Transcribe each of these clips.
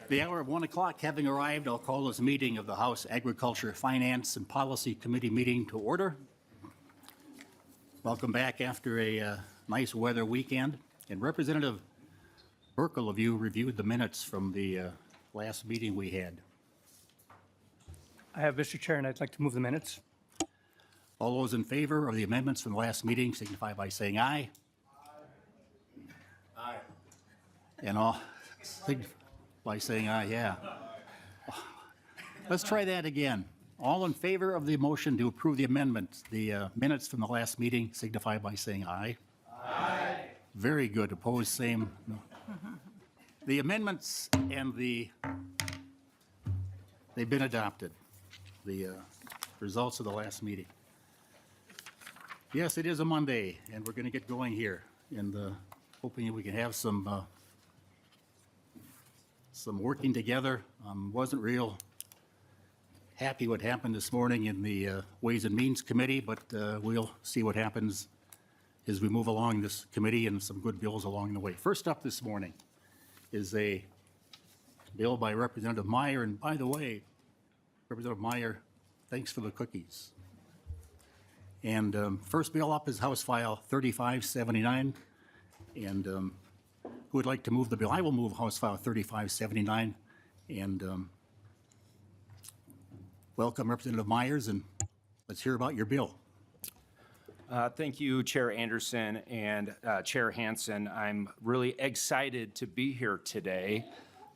The hour of 1 o'clock having arrived, I'll call this meeting of the House Agriculture, Finance, and Policy Committee meeting to order. Welcome back after a nice weather weekend. And Representative Burkle of you reviewed the minutes from the last meeting we had. I have, Mr. Chair, and I'd like to move the minutes. All those in favor of the amendments from the last meeting signify by saying aye. Aye. And all by saying aye, yeah. Let's try that again. All in favor of the motion to approve the amendments, the minutes from the last meeting, signify by saying aye. Aye. Very good. Opposed, same. No. The amendments and they've been adopted. The results of the last meeting. Yes, it is a Monday, and we're going to get going here, and hoping we can have some working together. Wasn't real happy what happened this morning in the Ways and Means Committee, but we'll see what happens as we move along this committee and some good bills along the way. First up this morning is a bill by Representative Meyer, and by the way, Representative Meyer, thanks for the cookies. And first bill up is House File 3579, and who would like to move the bill? I will move House File 3579, and welcome Representative Myers, and let's hear about your bill. Thank you, Chair Anderson and Chair Hansen. I'm really excited to be here today.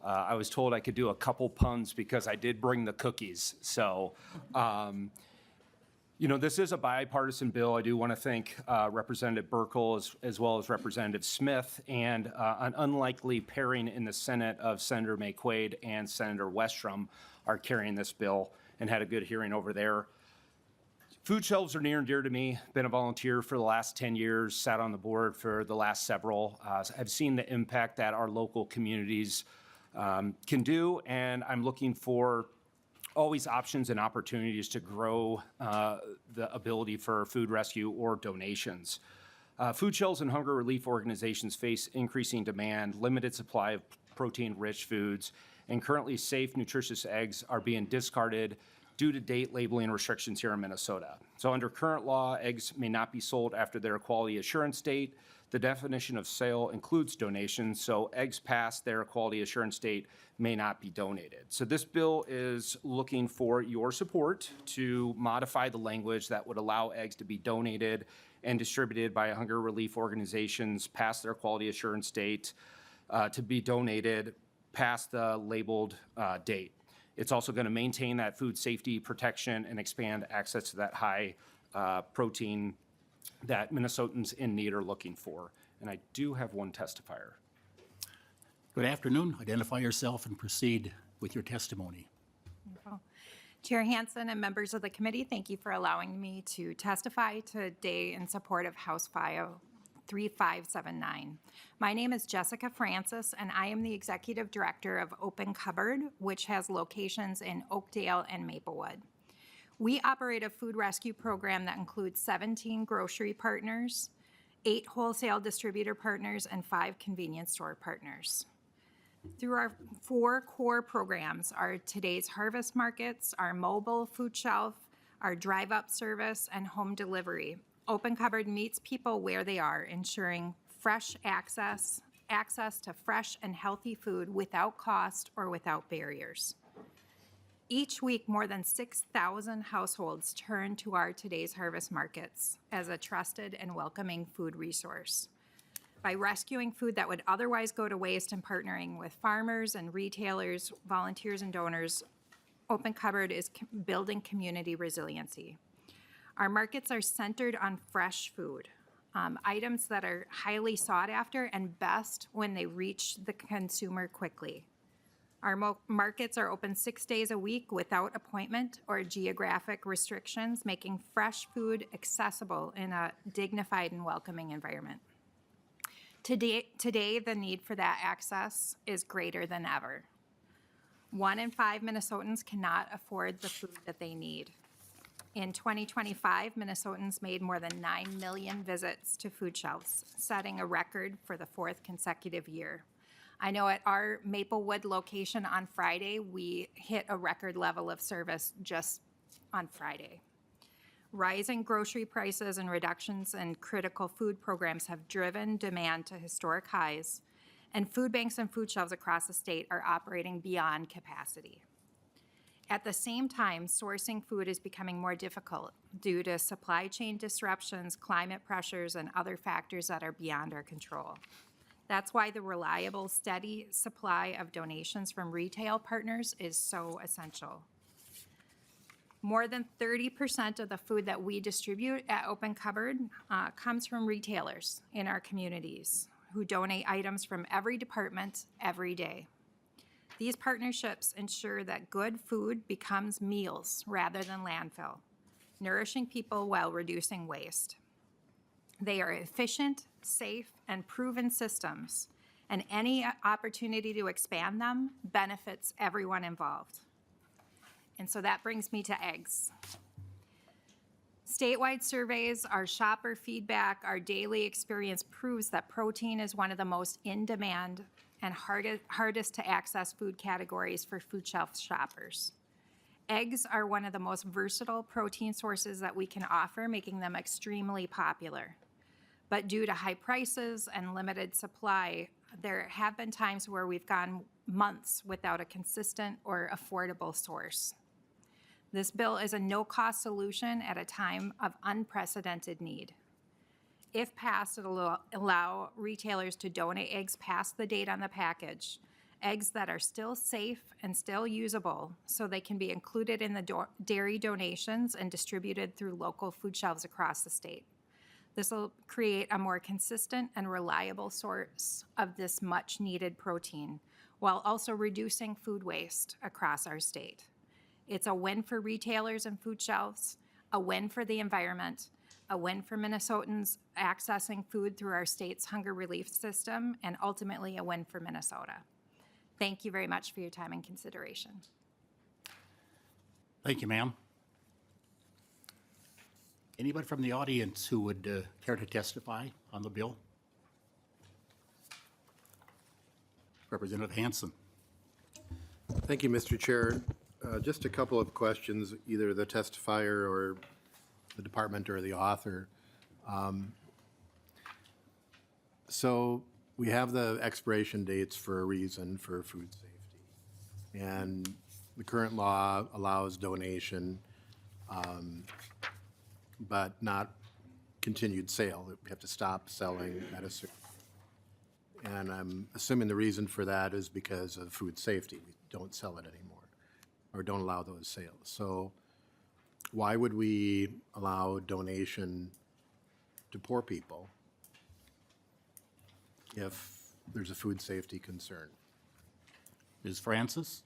I was told I could do a couple puns because I did bring the cookies. So, this is a bipartisan bill. I do want to thank Representative Burkle as well as Representative Smith, and an unlikely pairing in the Senate of Senator McQuaid and Senator Westrom are carrying this bill and had a good hearing over there. Food shelves are near and dear to me. Been a volunteer for the last 10 years, sat on the board for the last several. I've seen the impact that our local communities can do, and I'm looking for always options and opportunities to grow the ability for food rescue or donations. Food shelves and hunger relief organizations face increasing demand, limited supply of protein-rich foods, and currently safe, nutritious eggs are being discarded due to date labeling restrictions here in Minnesota. So under current law, eggs may not be sold after their quality assurance date. The definition of sale includes donations, so eggs past their quality assurance date may not be donated. So this bill is looking for your support to modify the language that would allow eggs to be donated and distributed by hunger relief organizations past their quality assurance date to be donated past the labeled date. It's also going to maintain that food safety protection and expand access to that high protein that Minnesotans in need are looking for. And I do have one testifier. Good afternoon. Identify yourself and proceed with your testimony. Chair Hansen and members of the committee, thank you for allowing me to testify today in support of House File 3579. My name is Jessica Francis, and I am the Executive Director of Open Cupboard, which has locations in Oakdale and Maplewood. We operate a food rescue program that includes 17 grocery partners, 8 wholesale distributor partners, and 5 convenience store partners. Through our 4 core programs, our Today's Harvest Markets, our mobile food shelf, our drive-up service, and home delivery, Open Cupboard meets people where they are, ensuring fresh access to fresh and healthy food without cost or without barriers. Each week, more than 6,000 households turn to our Today's Harvest Markets as a trusted and welcoming food resource. By rescuing food that would otherwise go to waste and partnering with farmers and retailers, volunteers and donors, Open Cupboard is building community resiliency. Our markets are centered on fresh food, items that are highly sought after and best when they reach the consumer quickly. Our markets are open 6 days a week without appointment or geographic restrictions, making fresh food accessible in a dignified and welcoming environment. Today, the need for that access is greater than ever. 1 in 5 Minnesotans cannot afford the food that they need. In 2025, Minnesotans made more than 9 million visits to food shelves, setting a record for the 4th consecutive year. I know at our Maplewood location on Friday, we hit a record level of service just on Friday. Rising grocery prices and reductions in critical food programs have driven demand to historic highs, and food banks and food shelves across the state are operating beyond capacity. At the same time, sourcing food is becoming more difficult due to supply chain disruptions, climate pressures, and other factors that are beyond our control. That's why the reliable, steady supply of donations from retail partners is so essential. More than 30% of the food that we distribute at Open Cupboard comes from retailers in our communities who donate items from every department every day. These partnerships ensure that good food becomes meals rather than landfill, nourishing people while reducing waste. They are efficient, safe, and proven systems, and any opportunity to expand them benefits everyone involved. And so that brings me to eggs. Statewide surveys, our shopper feedback, our daily experience proves that protein is one of the most in-demand and hardest to access food categories for food shelf shoppers. Eggs are one of the most versatile protein sources that we can offer, making them extremely popular. But due to high prices and limited supply, there have been times where we've gone months without a consistent or affordable source. This bill is a no-cost solution at a time of unprecedented need. If passed, it'll allow retailers to donate eggs past the date on the package, eggs that are still safe and still usable, so they can be included in the dairy donations and distributed through local food shelves across the state. This will create a more consistent and reliable source of this much-needed protein, while also reducing food waste across our state. It's a win for retailers and food shelves, a win for the environment, a win for Minnesotans accessing food through our state's hunger relief system, and ultimately a win for Minnesota. Thank you very much for your time and consideration. Thank you, ma'am. Anybody from the audience who would care to testify on the bill? Representative Hansen. Thank you, Mr. Chair. Just a couple of questions, either the testifier or the department or the author. So we have the expiration dates for a reason for food safety. And the current law allows donation, but not continued sale. We have to stop selling at a certain. And I'm assuming the reason for that is because of food safety. We don't sell it anymore or don't allow those sales. So why would we allow donation to poor people if there's a food safety concern? Ms. Francis?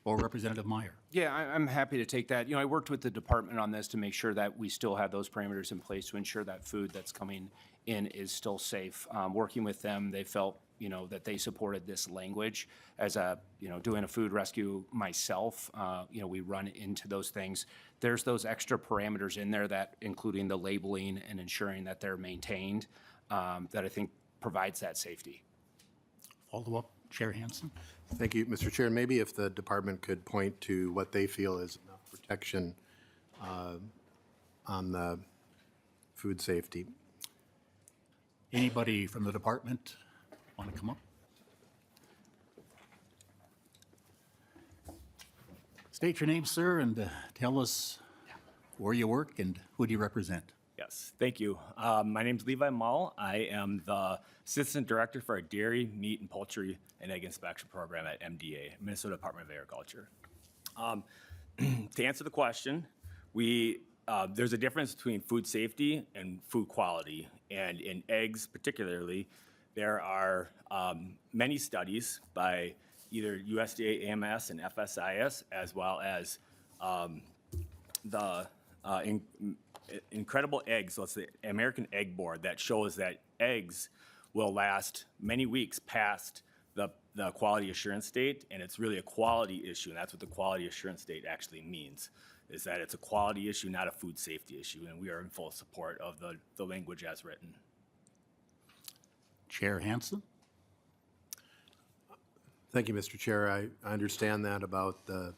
Or Representative Meyer? Yeah, I'm happy to take that. You know, I worked with the department on this to make sure that we still have those parameters in place to ensure that food that's coming in is still safe. Working with them, they felt, you know, that they supported this language. As a, you know, doing a food rescue myself, you know, we run into those things. There's those extra parameters in there that, including the labeling and ensuring that they're maintained, that I think provides that safety. Follow-up, Chair Hansen? Thank you, Mr. Chair. And maybe if the department could point to what they feel is enough protection on the food safety. Anybody from the department want to come up? State your name, sir, and tell us where you work and who do you represent? Yes, thank you. My name is Levi Mull. I am the Assistant Director for our Dairy, Meat, and Poultry and Egg Inspection Program at MDA, Minnesota Department of Agriculture. To answer the question, there's a difference between food safety and food quality. And in eggs particularly, there are many studies by either USDA, AMS, and FSIS, as well as the Incredible Eggs, so it's the American Egg Board, that shows that eggs will last many weeks past the quality assurance date, and it's really a quality issue, and that's what the quality assurance date actually means, is that it's a quality issue, not a food safety issue, and we are in full support of the language as written. Chair Hansen? Thank you, Mr. Chair. I understand that about the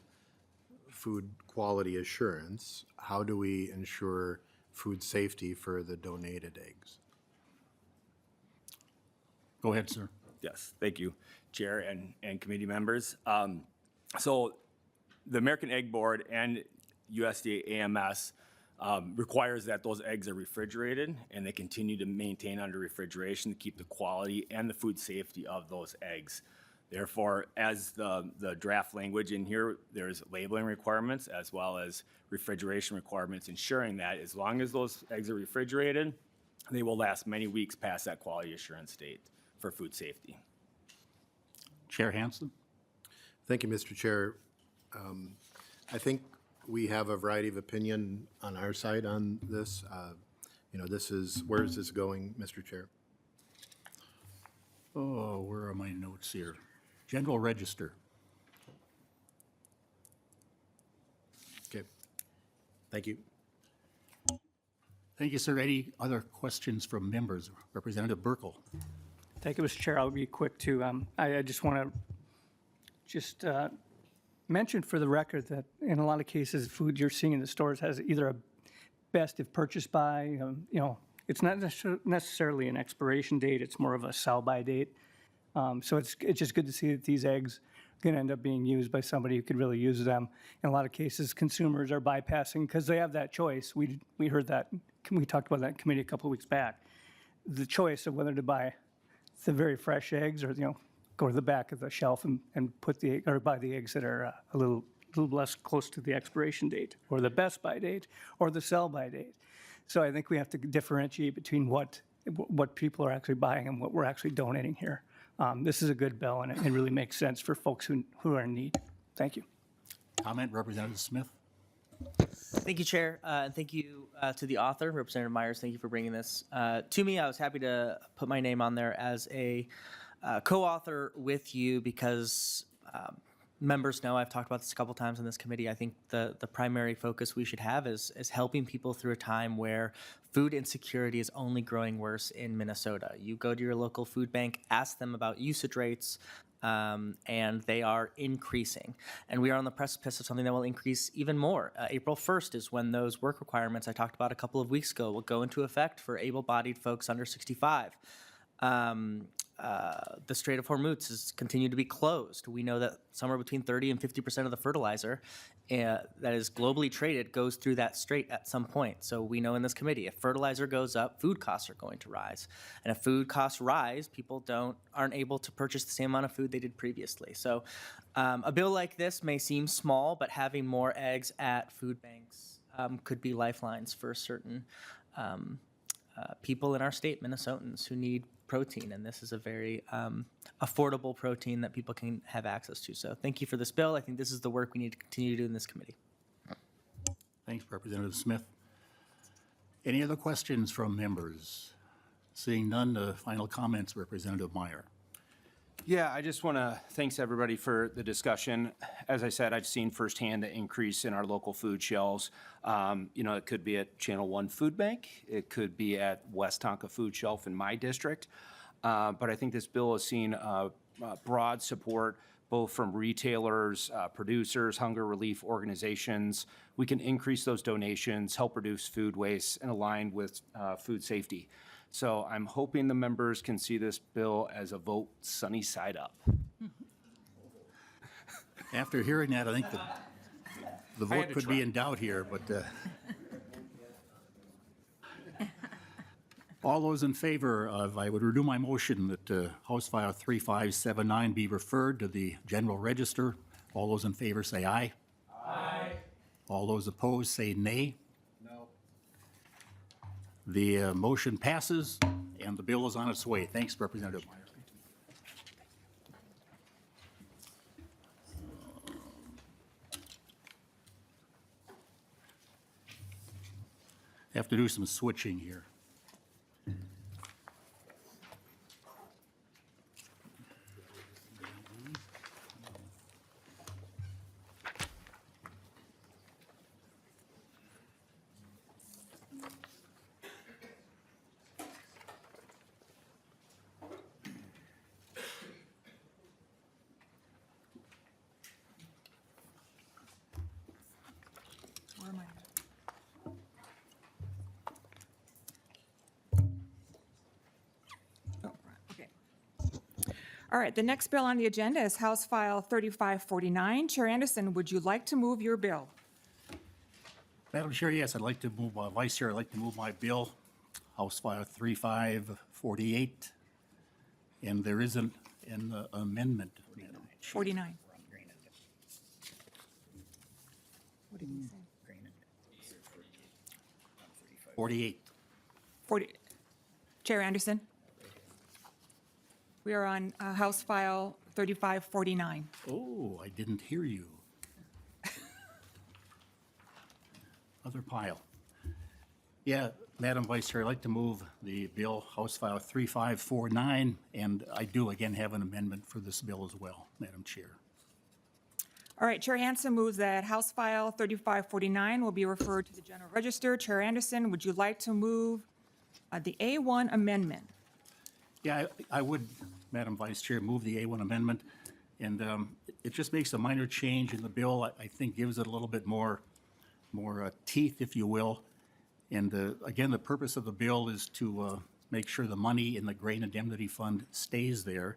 food quality assurance. How do we ensure food safety for the donated eggs? Go ahead, sir. Yes, thank you, Chair and committee members. So the American Egg Board and USDA AMS requires that those eggs are refrigerated and they continue to maintain under refrigeration to keep the quality and the food safety of those eggs. Therefore, as the draft language in here, there's labeling requirements as well as refrigeration requirements, ensuring that as long as those eggs are refrigerated, they will last many weeks past that quality assurance date for food safety. Chair Hansen? Thank you, Mr. Chair. I think we have a variety of opinion on our side on this. Where is this going, Mr. Chair? Oh, where are my notes here? General Register. Okay. Thank you. Thank you, sir. Any other questions from members? Representative Burkle. Thank you, Mr. Chair. I'll be quick too. I just want to mention for the record that in a lot of cases, food you're seeing in the stores has either a best if purchased by, it's not necessarily an expiration date, it's more of a sell-by date. So it's just good to see that these eggs are going to end up being used by somebody who could really use them. In a lot of cases, consumers are bypassing because they have that choice. We heard that, we talked about that in committee a couple of weeks back. The choice of whether to buy the very fresh eggs or, go to the back of the shelf and put the egg, or buy the eggs that are a little less close to the expiration date, or the best by date, or the sell by date. So I think we have to differentiate between what people are actually buying and what we're actually donating here. This is a good bill, and it really makes sense for folks who are in need. Thank you. Comment, Representative Smith? Thank you, Chair, and thank you to the author, Representative Myers. Thank you for bringing this to me. I was happy to put my name on there as a co-author with you because members know I've talked about this a couple times on this committee. I think the primary focus we should have is helping people through a time where food insecurity is only growing worse in Minnesota. You go to your local food bank, ask them about usage rates, and they are increasing. And we are on the precipice of something that will increase even more. April 1st is when those work requirements I talked about a couple of weeks ago will go into effect for able-bodied folks under 65. The Strait of Hormuz has continued to be closed. We know that somewhere between 30 and 50% of the fertilizer that is globally traded goes through that strait at some point. So we know in this committee, if fertilizer goes up, food costs are going to rise. And if food costs rise, people aren't able to purchase the same amount of food they did previously. So a bill like this may seem small, but having more eggs at food banks could be lifelines for certain people in our state, Minnesotans, who need protein, and this is a very affordable protein that people can have access to. So thank you for this bill. I think this is the work we need to continue to do in this committee. Thanks, Representative Smith. Any other questions from members? Seeing none, final comments, Representative Meyer. Yeah, I just want to thanks everybody for the discussion. As I said, I've seen firsthand the increase in our local food shelves. It could be at Channel 1 Food Bank. It could be at West Tonka Food Shelf in my district. But I think this bill has seen broad support both from retailers, producers, hunger relief organizations. We can increase those donations, help reduce food waste, and align with food safety. So I'm hoping the members can see this bill as a vote sunny side up. After hearing that, I think the vote could be in doubt here, but all those in favor of, I would renew my motion that House File 3579 be referred to the General Register. All those in favor say aye. Aye. All those opposed say nay. The motion passes, and the bill is on its way. Thanks, Representative Meyer. Have to do some switching here. All right, the next bill on the agenda is House File 3549. Chair Anderson, would you like to move your bill? Madam Chair, yes, I'd like to move, Vice Chair, I'd like to move my bill, House File 3548. And there is an amendment, Madam. 49. 48. 40. Chair Anderson? We are on House File 3549. Oh, I didn't hear you. Other pile. Yeah, Madam Vice Chair, I'd like to move the bill, House File 3549, and I do again have an amendment for this bill as well, Madam Chair. All right, Chair Hansen moves that House File 3549 will be referred to the General Register. Chair Anderson, would you like to move the A1 amendment? Yeah, I would, Madam Vice Chair, move the A1 amendment, and it just makes a minor change in the bill. I think gives it a little bit more teeth, if you will. And again, the purpose of the bill is to make sure the money in the Grain Indemnity Fund stays there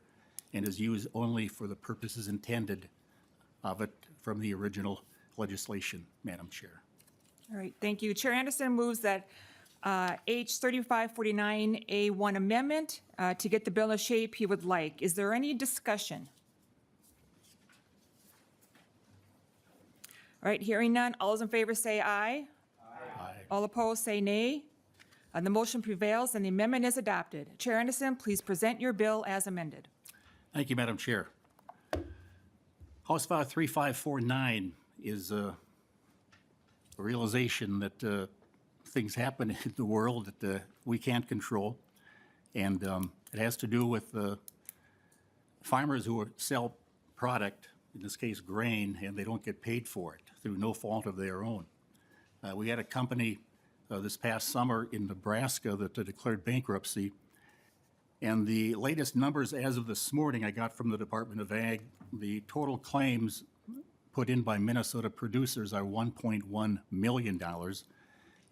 and is used only for the purposes intended of it from the original legislation, Madam Chair. All right, thank you. Chair Anderson moves that H 3549A1 amendment to get the bill in shape he would like. Is there any discussion? All right, hearing none. All those in favor say aye. Aye. All opposed say nay. The motion prevails and the amendment is adopted. Chair Anderson, please present your bill as amended. Thank you, Madam Chair. House File 3549 is a realization that things happen in the world that we can't control. And it has to do with farmers who sell product, in this case grain, and they don't get paid for it through no fault of their own. We had a company this past summer in Nebraska that declared bankruptcy. And the latest numbers as of this morning I got from the Department of Ag, the total claims put in by Minnesota producers are $1.1 million.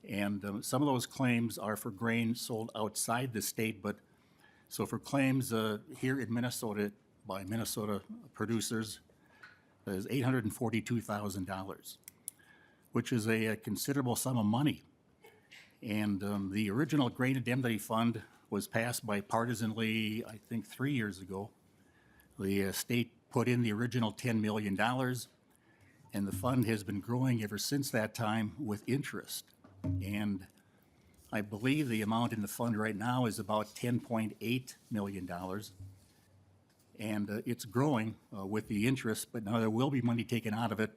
And some of those claims are for grain sold outside the state, but so for claims here in Minnesota by Minnesota producers, is $842,000, which is a considerable sum of money. And the original Grain Indemnity Fund was passed bipartisanly, I think, 3 years ago. The state put in the original $10 million, and the fund has been growing ever since that time with interest. And I believe the amount in the fund right now is about $10.8 million. And it's growing with the interest, but now there will be money taken out of it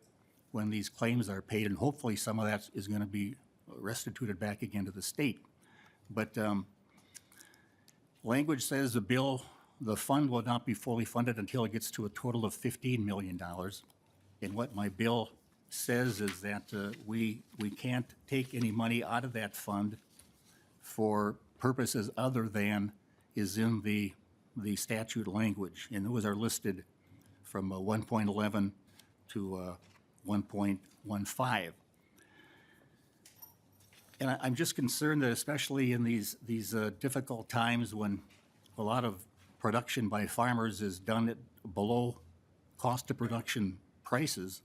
when these claims are paid, and hopefully some of that is going to be restituted back again to the state. But language says the fund will not be fully funded until it gets to a total of $15 million. And what my bill says is that we can't take any money out of that fund for purposes other than is in the statute language. And those are listed from 1.11 to 1.15. And I'm just concerned that especially in these difficult times when a lot of production by farmers is done at below cost of production prices,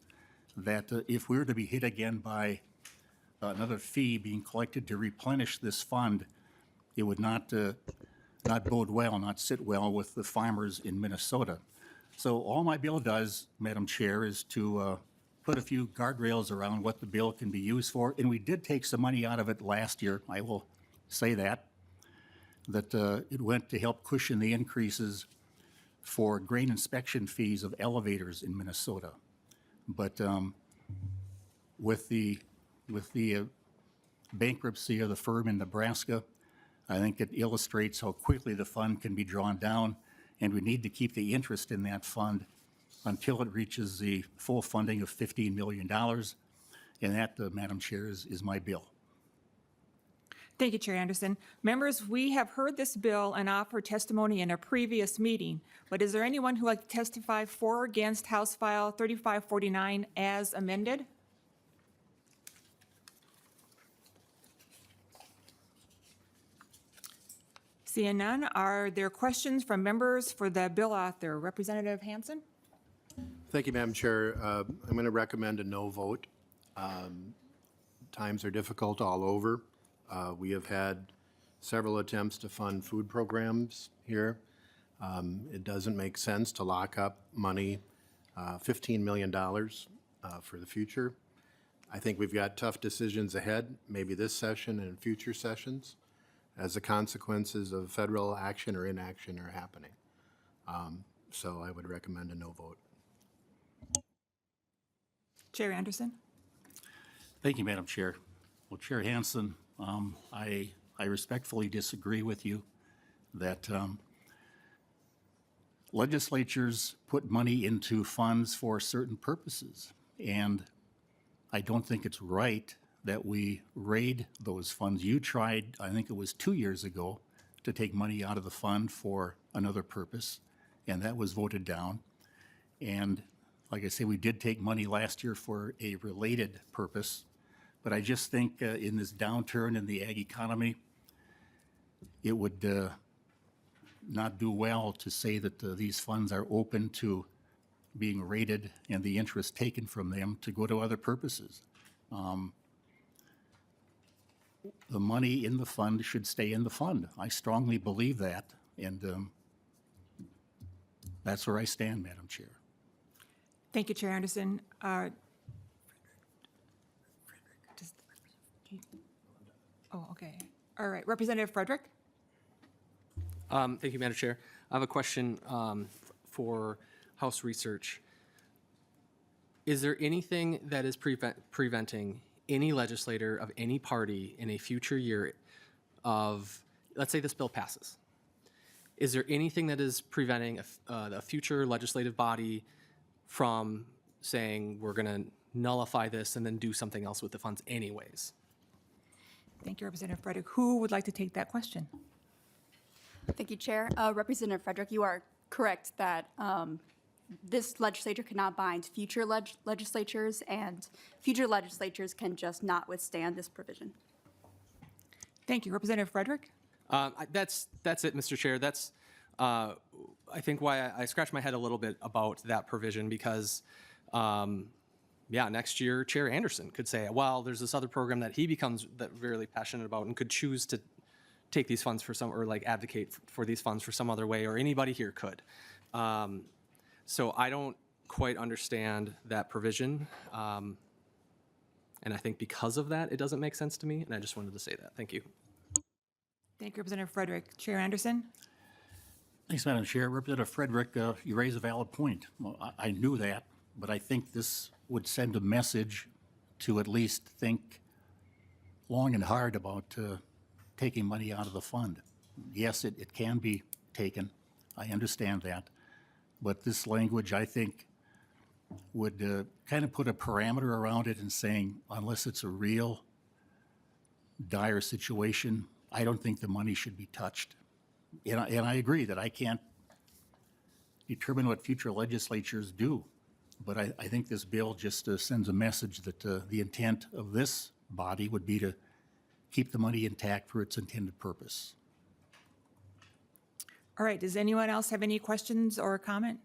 that if we were to be hit again by another fee being collected to replenish this fund, it would not bode well, not sit well with the farmers in Minnesota. So all my bill does, Madam Chair, is to put a few guardrails around what the bill can be used for. And we did take some money out of it last year, I will say that it went to help cushion the increases for grain inspection fees of elevators in Minnesota. But with the bankruptcy of the firm in Nebraska, I think it illustrates how quickly the fund can be drawn down, and we need to keep the interest in that fund until it reaches the full funding of $15 million. And that, Madam Chair, is my bill. Thank you, Chair Anderson. Members, we have heard this bill and offered testimony in a previous meeting, but is there anyone who would like to testify for or against House File 3549 as amended? Seeing none, are there questions from members for the bill author? Representative Hansen? Thank you, Madam Chair. I'm going to recommend a no vote. Times are difficult all over. We have had several attempts to fund food programs here. It doesn't make sense to lock up money, $15 million for the future. I think we've got tough decisions ahead, maybe this session and future sessions, as the consequences of federal action or inaction are happening. So I would recommend a no vote. Chair Anderson? Thank you, Madam Chair. Well, Chair Hansen, I respectfully disagree with you that legislatures put money into funds for certain purposes, and I don't think it's right that we raid those funds. You tried, I think it was 2 years ago, to take money out of the fund for another purpose, and that was voted down. And like I say, we did take money last year for a related purpose, but I just think in this downturn in the ag economy, it would not do well to say that these funds are open to being raided and the interest taken from them to go to other purposes. The money in the fund should stay in the fund. I strongly believe that, and that's where I stand, Madam Chair. Thank you, Chair Anderson. Oh, okay. All right. Representative Frederick? Thank you, Madam Chair. I have a question for House Research. Is there anything that is preventing any legislator of any party in a future year of, let's say this bill passes, is there anything that is preventing a future legislative body from saying we're going to nullify this and then do something else with the funds anyways? Thank you, Representative Frederick. Who would like to take that question? Thank you, Chair. Representative Frederick, you are correct that this legislature cannot bind future legislatures, and future legislatures can just not withstand this provision. Thank you. Representative Frederick? That's it, Mr. Chair. That's, I think, why I scratched my head a little bit about that provision because, yeah, next year Chair Anderson could say, well, there's this other program that he becomes really passionate about and could choose to take these funds for some, or like advocate for these funds for some other way, or anybody here could. So I don't quite understand that provision. And I think because of that, it doesn't make sense to me. And I just wanted to say that. Thank you. Thank you, Representative Frederick. Chair Anderson? Thanks, Madam Chair. Representative Frederick, you raise a valid point. Well, I knew that, but I think this would send a message to at least think long and hard about taking money out of the fund. Yes, it can be taken. I understand that. But this language, I think, would kind of put a parameter around it and saying, unless it's a real dire situation, I don't think the money should be touched. And I agree that I can't determine what future legislatures do, but I think this bill just sends a message that the intent of this body would be to keep the money intact for its intended purpose. All right. Does anyone else have any questions or comment?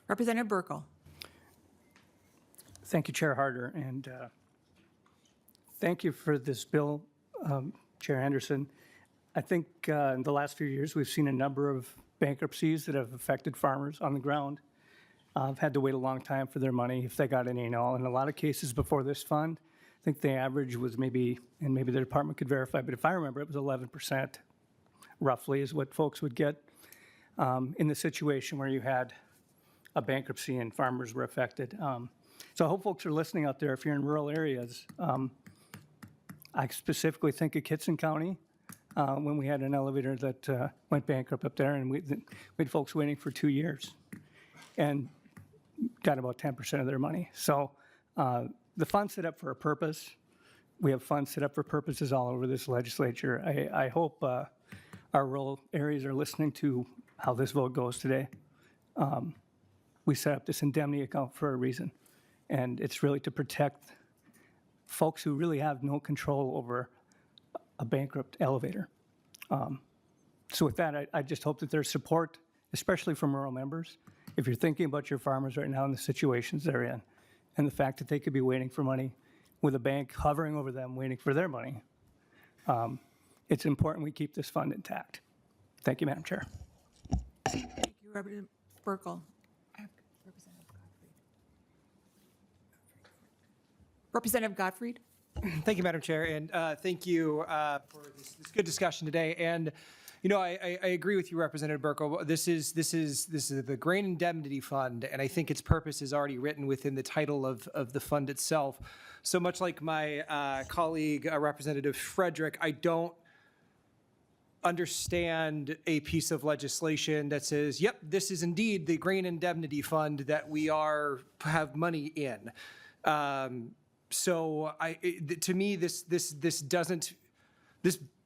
Representative Burkle. Thank you, Chair Harder, and thank you for this bill, Chair Anderson. I think in the last few years, we've seen a number of bankruptcies that have affected farmers on the ground. Have had to wait a long time for their money, if they got any and all. In a lot of cases before this fund, I think the average was maybe, and maybe the department could verify, but if I remember, it was 11% roughly is what folks would get in the situation where you had a bankruptcy and farmers were affected. So I hope folks are listening out there if you're in rural areas. I specifically think of Kitson County when we had an elevator that went bankrupt up there, and we had folks waiting for 2 years and got about 10% of their money. So the fund's set up for a purpose. We have funds set up for purposes all over this legislature. I hope our rural areas are listening to how this vote goes today. We set up this indemnity account for a reason, and it's really to protect folks who really have no control over a bankrupt elevator. So with that, I just hope that there's support, especially from rural members. If you're thinking about your farmers right now and the situations they're in, and the fact that they could be waiting for money with a bank hovering over them, waiting for their money, it's important we keep this fund intact. Thank you, Madam Chair. Thank you, Representative Burkle. Representative Gottfried. Thank you, Madam Chair, and thank you for this good discussion today. And you know, I agree with you, Representative Burkle. This is the Grain Indemnity Fund, and I think its purpose is already written within the title of the fund itself. So much like my colleague, Representative Frederick, I don't understand a piece of legislation that says, "Yep, this is indeed the Grain Indemnity Fund that we have money in." So to me, this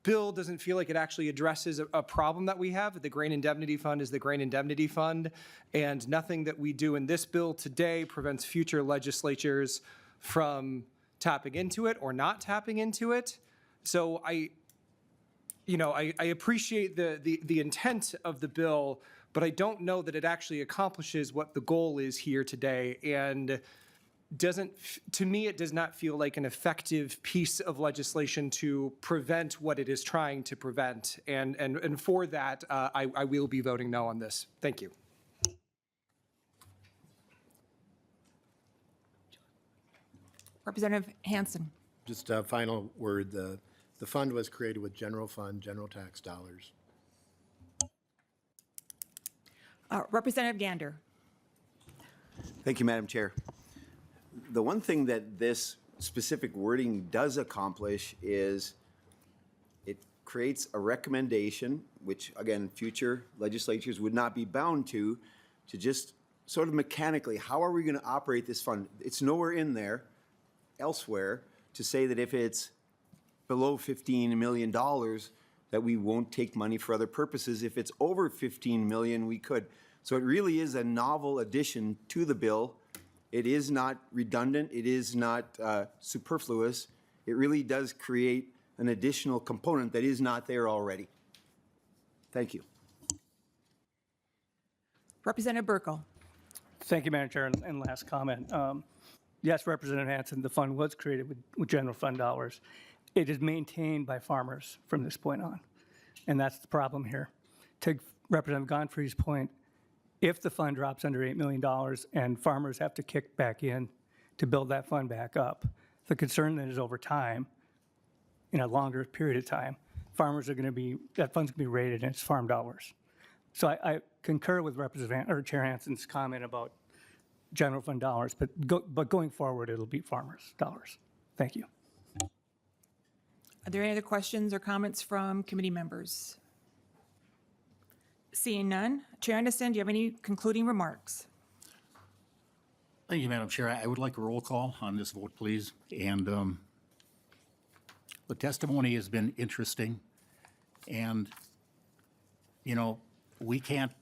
bill doesn't feel like it actually addresses a problem that we have. The Grain Indemnity Fund is the Grain Indemnity Fund, and nothing that we do in this bill today prevents future legislatures from tapping into it or not tapping into it. So I appreciate the intent of the bill, but I don't know that it actually accomplishes what the goal is here today. And to me, it does not feel like an effective piece of legislation to prevent what it is trying to prevent. And for that, I will be voting no on this. Thank you. Representative Hansen. Just a final word, the fund was created with general fund, general tax dollars. Representative Gander. Thank you, Madam Chair. The one thing that this specific wording does accomplish is it creates a recommendation, which again, future legislatures would not be bound to just sort of mechanically, how are we going to operate this fund? It's nowhere in there elsewhere to say that if it's below $15 million, that we won't take money for other purposes. If it's over 15 million, we could. So it really is a novel addition to the bill. It is not redundant. It is not superfluous. It really does create an additional component that is not there already. Thank you. Representative Burkle. Thank you, Madam Chair. And last comment. Yes, Representative Hansen, the fund was created with general fund dollars. It is maintained by farmers from this point on, and that's the problem here. To Representative Godfrey's point, if the fund drops under $8 million and farmers have to kick back in to build that fund back up, the concern then is over time, in a longer period of time, farmers are going to be, that fund's going to be rated and it's farm dollars. So I concur with Chair Hansen's comment about general fund dollars, but going forward, it'll be farmers' dollars. Thank you. Are there any other questions or comments from committee members? Seeing none, Chair Anderson, do you have any concluding remarks? Thank you, Madam Chair. I would like a roll call on this vote, please. And the testimony has been interesting. And, you know, we can't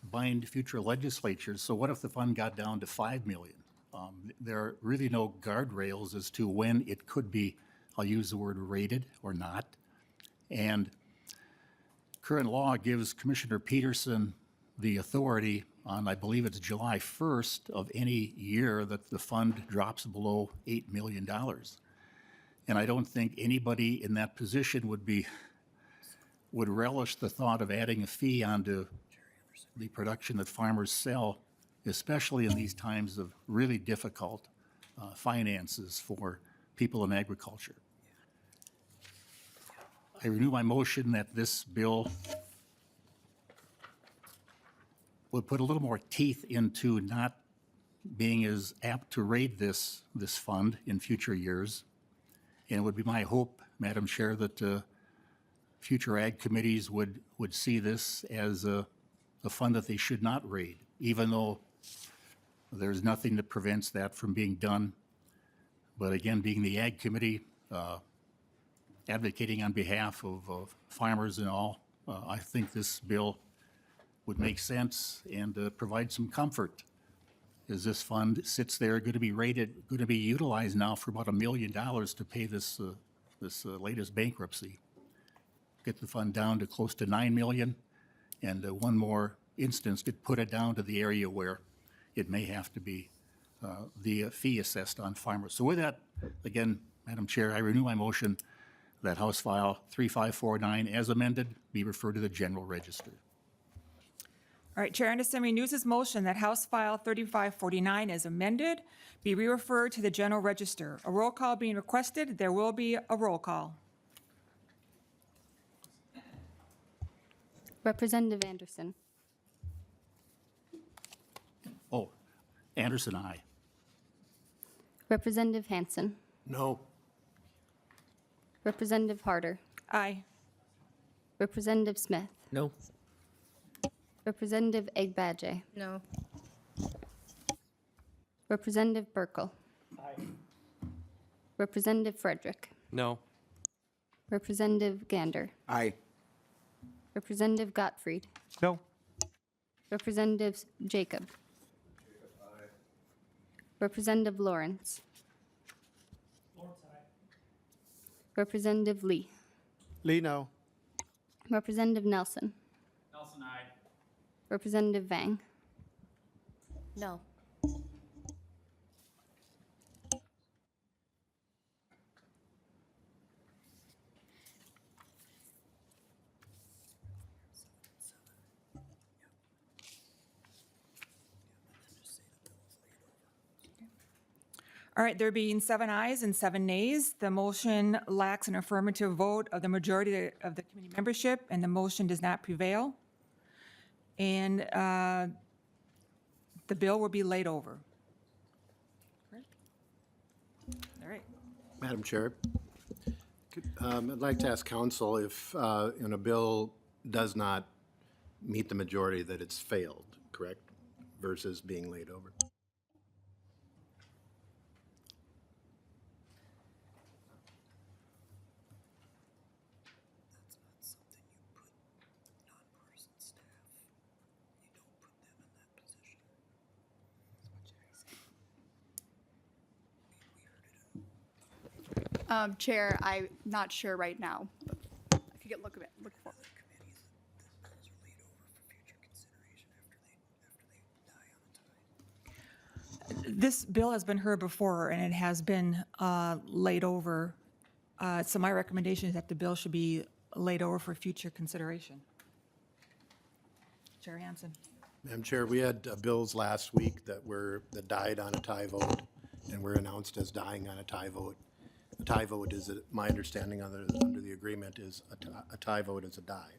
bind future legislatures. So what if the fund got down to 5 million? There are really no guardrails as to when it could be, I'll use the word rated or not. And current law gives Commissioner Peterson the authority on, I believe it's July 1st of any year that the fund drops below $8 million. And I don't think anybody in that position would relish the thought of adding a fee onto the production that farmers sell, especially in these times of really difficult finances for people in agriculture. I renew my motion that this bill would put a little more teeth into not being as apt to raid this fund in future years. And it would be my hope, Madam Chair, that future ag committees would see this as a fund that they should not raid, even though there's nothing that prevents that from being done. But again, being the ag committee, advocating on behalf of farmers and all, I think this bill would make sense and provide some comfort as this fund sits there, going to be rated, going to be utilized now for about $1 million to pay this latest bankruptcy. get the fund down to close to 9 million. And one more instance could put it down to the area where it may have to be the fee assessed on farmers. So with that, again, Madam Chair, I renew my motion that House File 3549 as amended be referred to the General Register. All right, Chair Anderson renews his motion that House File 3549 as amended be re-referred to the General Register. A roll call being requested. There will be a roll call. Representative Anderson. Oh, Anderson, aye. Representative Hansen. No. Representative Harder. Aye. Representative Smith. No. Representative Egbadje. No. Representative Burkle. Aye. Representative Frederick. No. Representative Gander. Aye. Representative Gottfried. No. Representative Jacob. Representative Lawrence. Representative Lee. Lee, no. Representative Nelson. Nelson, aye. Representative Vang. No. All right, there being 7 ayes and 7 nays, the motion lacks an affirmative vote of the majority of the committee membership, and the motion does not prevail. And the bill will be laid over. All right. Madam Chair, I'd like to ask council if, a bill does not meet the majority, that it's failed, correct, versus being laid over. Chair, I'm not sure right now. I could get look for it. This bill has been heard before, and it has been laid over. So my recommendation is that the bill should be laid over for future consideration. Chair Hansen. Madam Chair, we had bills last week that died on a tie vote and were announced as dying on a tie vote. A tie vote is, my understanding under the agreement, is a tie vote is a die.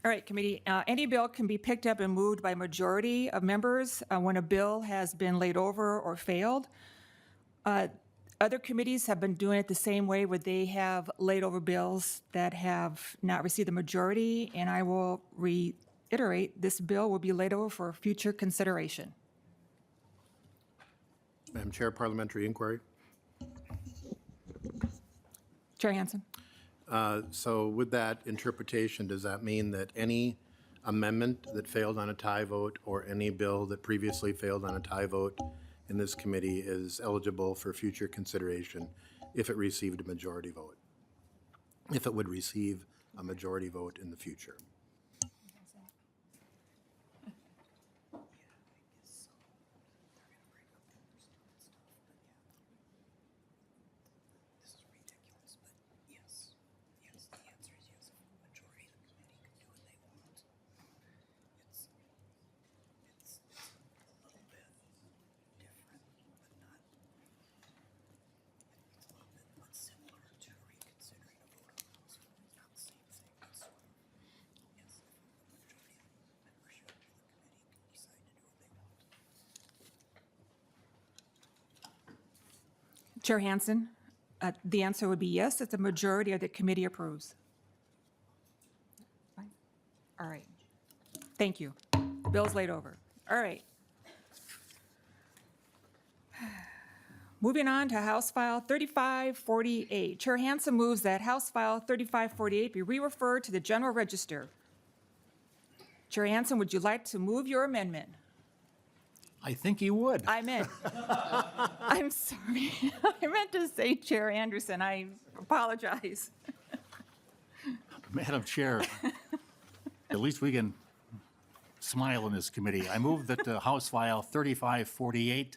All right, committee, any bill can be picked up and moved by majority of members when a bill has been laid over or failed. Other committees have been doing it the same way, where they have laid over bills that have not received the majority, and I will reiterate, this bill will be laid over for future consideration. Madam Chair, parliamentary inquiry. Chair Hansen? So with that interpretation, does that mean that any amendment that failed on a tie vote or any bill that previously failed on a tie vote in this committee is eligible for future consideration if it received a majority vote? If it would receive a majority vote in the future? Chair Hansen, the answer would be yes, if the majority of the committee approves. Fine. All right. Thank you. The bill's laid over. All right. Moving on to House File 3548. Chair Hansen moves that House File 3548 be re-referred to the General Register. Chair Hansen, would you like to move your amendment? I think you would. I meant, I'm sorry. I meant to say Chair Anderson. I apologize. Madam Chair, at least we can smile in this committee. I move that House File 3548,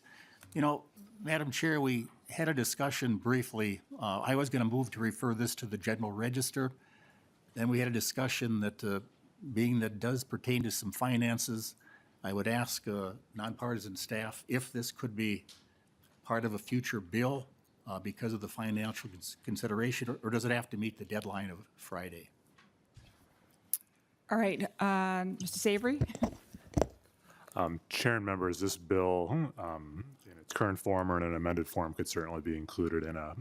you know, Madam Chair, we had a discussion briefly. I was going to move to refer this to the General Register. Then we had a discussion that, being that it does pertain to some finances, I would ask nonpartisan staff if this could be part of a future bill because of the financial consideration, or does it have to meet the deadline of Friday? All right, Mr. Savory? Chair and members, this bill in its current form or in an amended form could certainly be included in a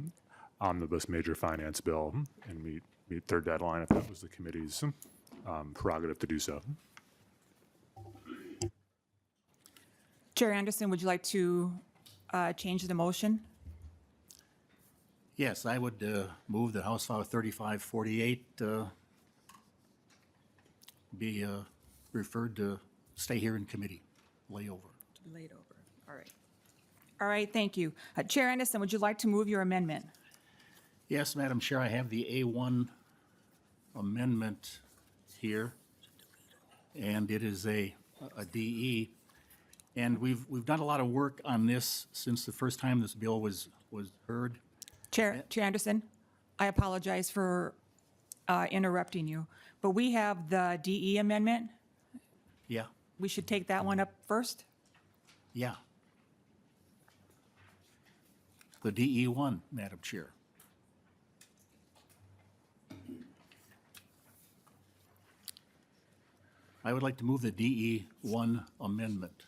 omnibus major finance bill and meet their deadline if that was the committee's prerogative to do so. Chair Anderson, would you like to change the motion? Yes, I would move that House File 3548 be referred to stay here in committee, lay over. Laid over. All right. All right, thank you. Chair Anderson, would you like to move your amendment? Yes, Madam Chair, I have the A1 amendment here, and it is a DE. And we've done a lot of work on this since the first time this bill was heard. Chair Anderson, I apologize for interrupting you, but we have the DE amendment. Yeah, We should take that one up first? yeah. The DE1, Madam Chair. I would like to move the DE1 amendment.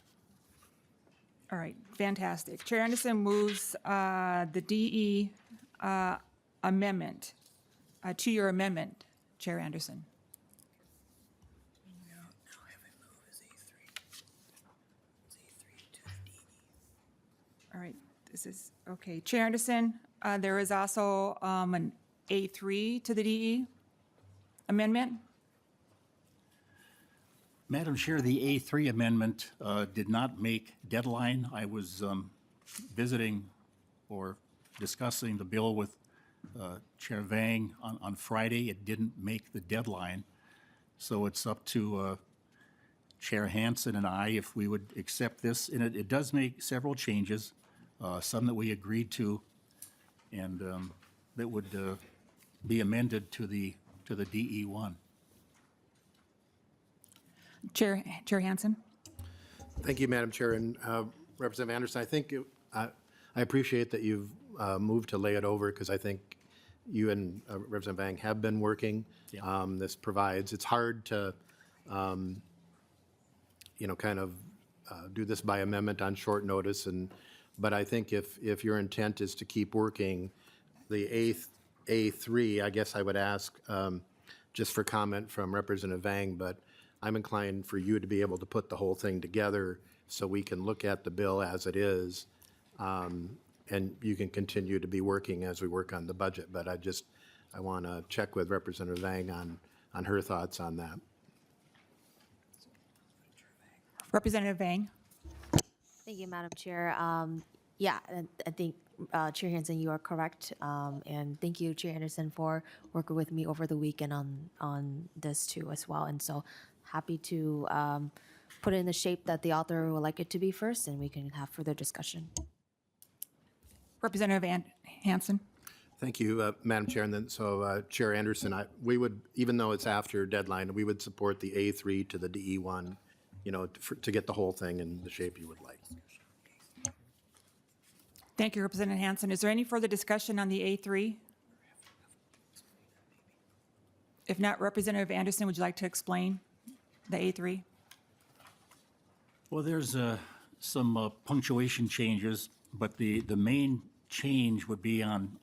All right, fantastic. Chair Anderson moves the DE amendment to your amendment, Chair Anderson. All right, this is, okay. Chair Anderson, there is also an A3 to the DE amendment. Madam Chair, the A3 amendment did not make deadline. I was visiting or discussing the bill with Chair Vang on Friday. It didn't make the deadline. So it's up to Chair Hansen and I if we would accept this. And it does make several changes, some that we agreed to, and that would be amended to the DE1. Chair Hansen? Thank you, Madam Chair. And Representative Anderson, I think I appreciate that you've moved to lay it over because I think you and Representative Vang have been working. Yeah. This provides, it's hard to, kind of do this by amendment on short notice. And But I think if your intent is to keep working, the A3, I guess I would ask just for comment from Representative Vang, but I'm inclined for you to be able to put the whole thing together so we can look at the bill as it is, and you can continue to be working as we work on the budget. But I want to check with Representative Vang on her thoughts on that. Representative Vang. Thank you, Madam Chair. Yeah, and I think Chair Hansen, you are correct. And thank you, Chair Anderson, for working with me over the weekend on this too as well. And so happy to put it in the shape that the author would like it to be first, and we can have further discussion. Representative Hansen. Thank you, Madam Chair. And then, so Chair Anderson, we would, even though it's after deadline, we would support the A3 to the DE1, to get the whole thing in the shape you would like. Thank you, Representative Hansen. Is there any further discussion on the A3? If not, Representative Anderson, would you like to explain the A3? Well, there's some punctuation changes, but the main change would be on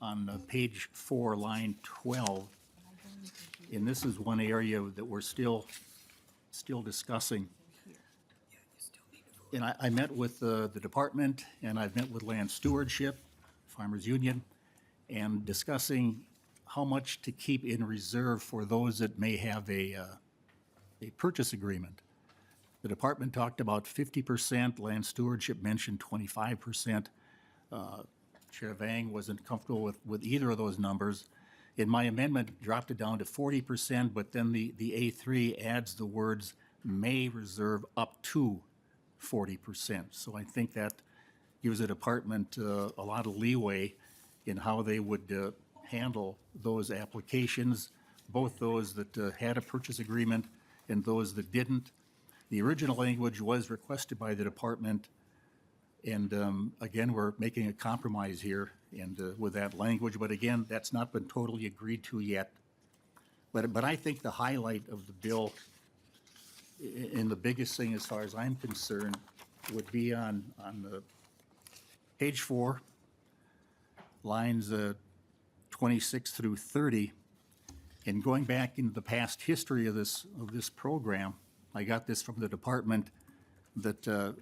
page 4, line 12. And this is one area that we're still discussing. And I met with the department, and I've met with Land Stewardship, Farmers Union, and discussing how much to keep in reserve for those that may have a purchase agreement. The department talked about 50%, Land Stewardship mentioned 25%. Chair Vang wasn't comfortable with either of those numbers. In my amendment, dropped it down to 40%, but then the A3 adds the words may reserve up to 40%. So I think that gives the department a lot of leeway in how they would handle those applications, both those that had a purchase agreement and those that didn't. The original language was requested by the department, and again, we're making a compromise here and with that language, but again, that's not been totally agreed to yet. But I think the highlight of the bill, and the biggest thing as far as I'm concerned, would be on the page 4, lines 26 through 30. And going back into the past history of this program, I got this from the department, that a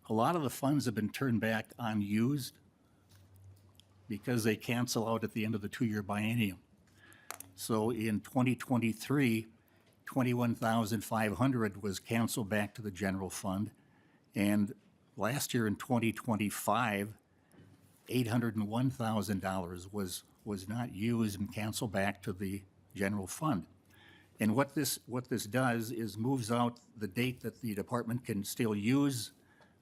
lot of the funds have been turned back unused because they cancel out at the end of the 2-year biennium. So in 2023, $21,500 was canceled back to the general fund. And last year in 2025, $801,000 was not used and canceled back to the general fund. And what this does is moves out the date that the department can still use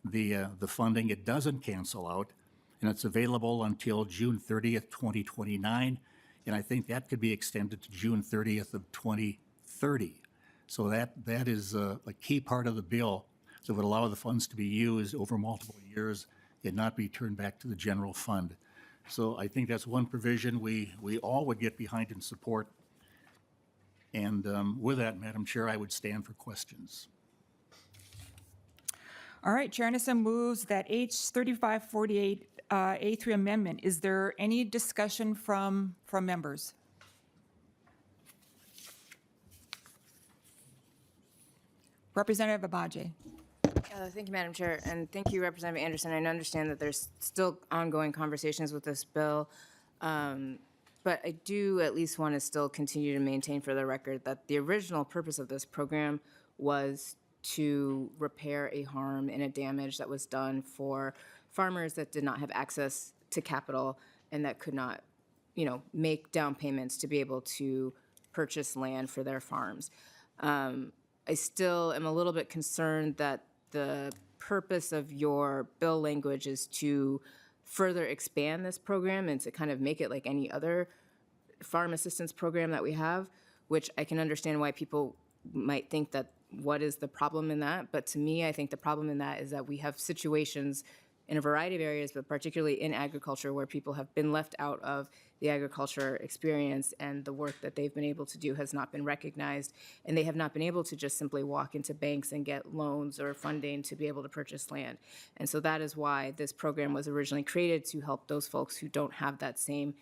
the funding. It doesn't cancel out, and it's available until June 30th, 2029. And I think that could be extended to June 30th of 2030. So that is a key part of the bill that would allow the funds to be used over multiple years and not be turned back to the general fund. So I think that's one provision we all would get behind and support. And with that, Madam Chair, I would stand for questions. All right, Chair Anderson moves that H 3548 A3 amendment. Is there any discussion from members? Representative Abaje. Thank you, Madam Chair, and thank you, Representative Anderson. I understand that there's still ongoing conversations with this bill, but I do at least want to still continue to maintain for the record that the original purpose of this program was to repair a harm and a damage that was done for farmers that did not have access to capital and that could not, make down payments to be able to purchase land for their farms. I still am a little bit concerned that the purpose of your bill language is to further expand this program and to kind of make it like any other farm assistance program that we have, which I can understand why people might think that what is the problem in that. But to me, I think the problem in that is that we have situations in a variety of areas, but particularly in agriculture, where people have been left out of the agriculture experience, and the work that they've been able to do has not been recognized, and they have not been able to just simply walk into banks and get loans or funding to be able to purchase land. And so that is why this program was originally created, to help those folks who don't have that same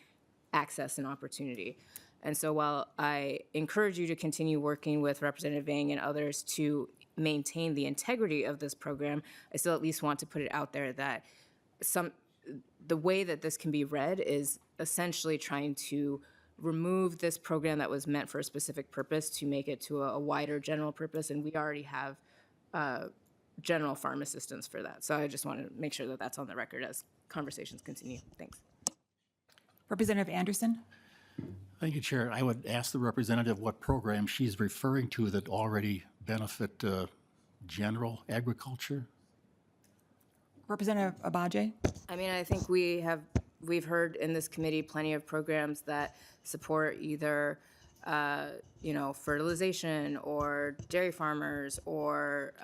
access and opportunity. And so while I encourage you to continue working with Representative Vang and others to maintain the integrity of this program, I still at least want to put it out there that the way that this can be read is essentially trying to remove this program that was meant for a specific purpose to make it to a wider general purpose, and we already have general farm assistance for that. So I just want to make sure that that's on the record as conversations continue. Thanks. Representative Anderson? Thank you, Chair. I would ask the representative what program she's referring to that already benefit general agriculture. Representative Abaje? I mean, I think we've heard in this committee plenty of programs that support either, fertilization or dairy farmers or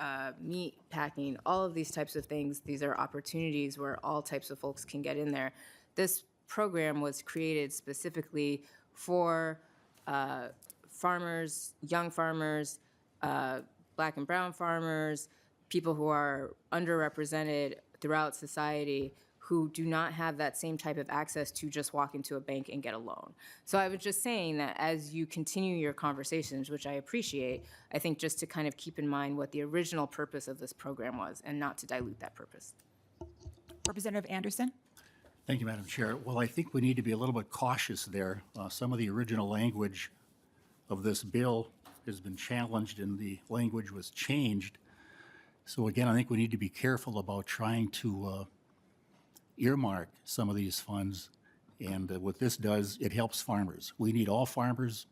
meat packing, all of these types of things. These are opportunities where all types of folks can get in there. This program was created specifically for farmers, young farmers, black and brown farmers, people who are underrepresented throughout society who do not have that same type of access to just walk into a bank and get a loan. So I was just saying that as you continue your conversations, which I appreciate, I think just to kind of keep in mind what the original purpose of this program was and not to dilute that purpose. Representative Anderson? Thank you, Madam Chair. Well, I think we need to be a little bit cautious there. Some of the original language of this bill has been challenged and the language was changed. So again, I think we need to be careful about trying to earmark some of these funds. And what this does, it helps farmers. We need all farmers,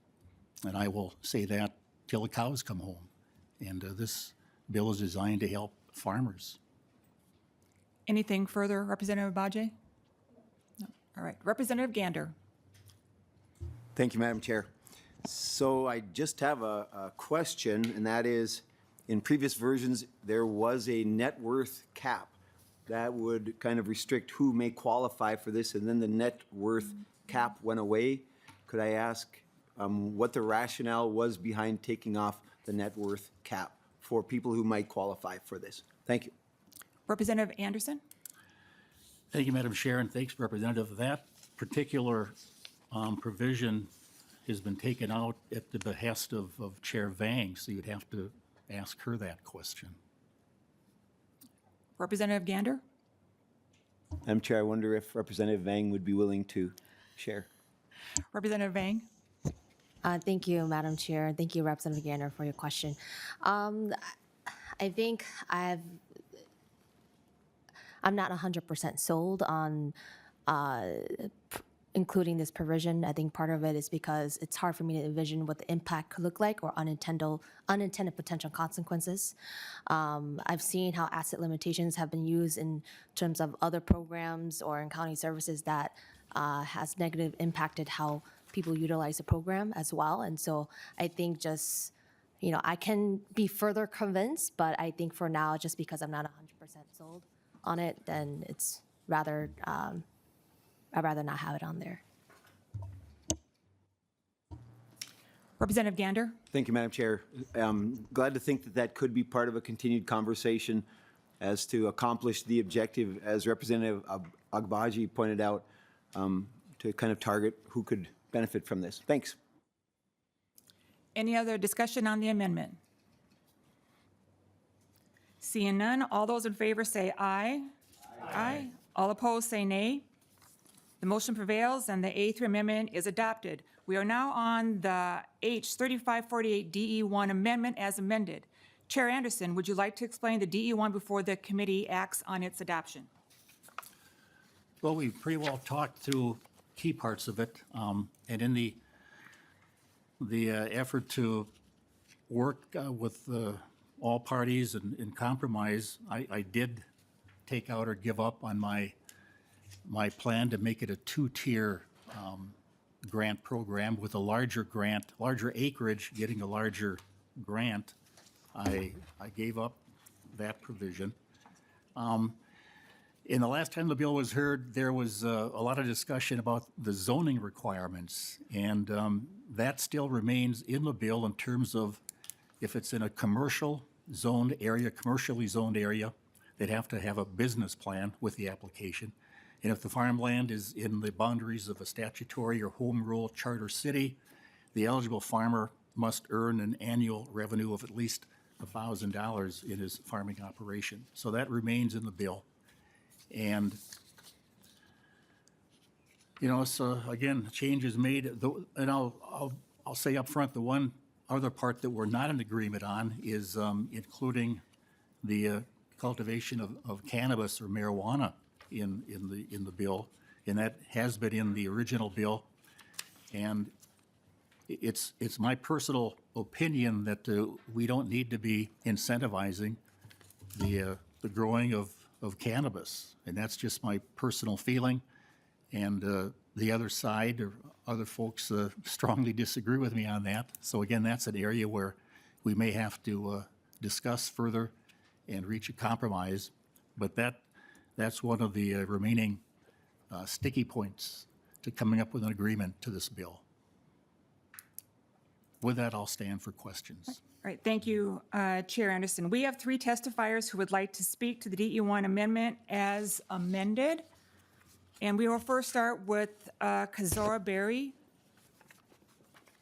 and I will say that till the cows come home. And this bill is designed to help farmers. Anything further, Representative Abaje? No. All right. Representative Gander? Thank you, Madam Chair. So I just have a question, and that is, in previous versions, there was a net worth cap that would kind of restrict who may qualify for this, and then the net worth cap went away. Could I ask what the rationale was behind taking off the net worth cap for people who might qualify for this? Thank you. Representative Anderson? Thank you, Madam Chair, and thanks, Representative. That particular provision has been taken out at the behest of Chair Vang, so you'd have to ask her that question. Representative Gander? Madam Chair, I wonder if Representative Vang would be willing to share. Representative Vang? Thank you, Madam Chair. Thank you, Representative Gander, for your question. I think I'm not 100% sold on including this provision. I think part of it is because it's hard for me to envision what the impact could look like or unintended potential consequences. I've seen how asset limitations have been used in terms of other programs or in county services that has negative impacted how people utilize the program as well. And so I think just, I can be further convinced, but I think for now, just because I'm not 100% sold on it, then it's rather, I'd rather not have it on there. Representative Gander? Thank you, Madam Chair. Glad to think that that could be part of a continued conversation as to accomplish the objective, as Representative Agbaji pointed out, to kind of target who could benefit from this. Thanks. Any other discussion on the amendment? Seeing none, all those in favor say aye. Aye. All opposed say nay. The motion prevails and the A3 amendment is adopted. We are now on the H3548 DE1 amendment as amended. Chair Anderson, would you like to explain the DE1 before the committee acts on its adoption? Well, we've pretty well talked through key parts of it, and in the effort to work with all parties and compromise, I did take out or give up on my plan to make it a two-tier grant program with a larger grant, larger acreage, getting a larger grant. I gave up that provision. In the last time the bill was heard, there was a lot of discussion about the zoning requirements, and that still remains in the bill in terms of if it's in a commercially zoned area, they'd have to have a business plan with the application. And if the farmland is in the boundaries of a statutory or home rule charter city, the eligible farmer must earn an annual revenue of at least $1,000 in his farming operation. So that remains in the bill. And, you know, so again, change is made, and I'll say up front, the one other part that we're not in agreement on is including the cultivation of cannabis or marijuana in the bill, and that has been in the original bill. And it's my personal opinion that we don't need to be incentivizing the growing of cannabis, and that's just my personal feeling. And the other side or other folks strongly disagree with me on that. So again, that's an area where we may have to discuss further and reach a compromise. But that's one of the remaining sticky points to coming up with an agreement to this bill. With that, I'll stand for questions. All right, thank you, Chair Anderson. We have 3 testifiers who would like to speak to the DE1 amendment as amended. And we will first start with Kazora Berry,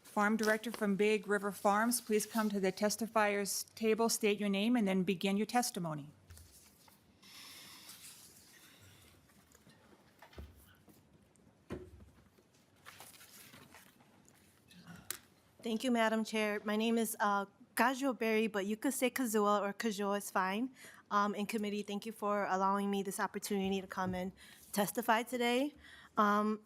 Farm Director from Big River Farms. Please come to the testifiers table, state your name, and then begin your testimony. Thank you, Madam Chair. My name is Gajo Berry, but you could say Kazua or Kajo is fine. In committee, thank you for allowing me this opportunity to come and testify today. I'm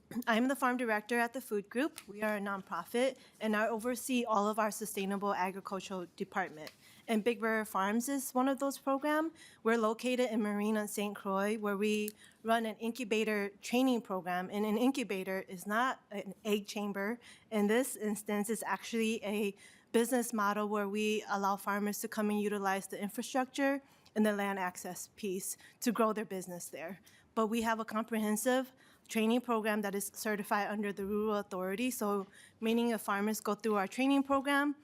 the farm director at the food group. We are a nonprofit, and I oversee all of our sustainable agricultural department. And Big River Farms is one of those programs. We're located in Marina and St. Croix, where we run an incubator training program. And an incubator is not an egg chamber. In this instance, it's actually a business model where we allow farmers to come and utilize the infrastructure and the land access piece to grow their business there. But we have a comprehensive training program that is certified under the Rural Authority. So meaning if farmers go through our training program,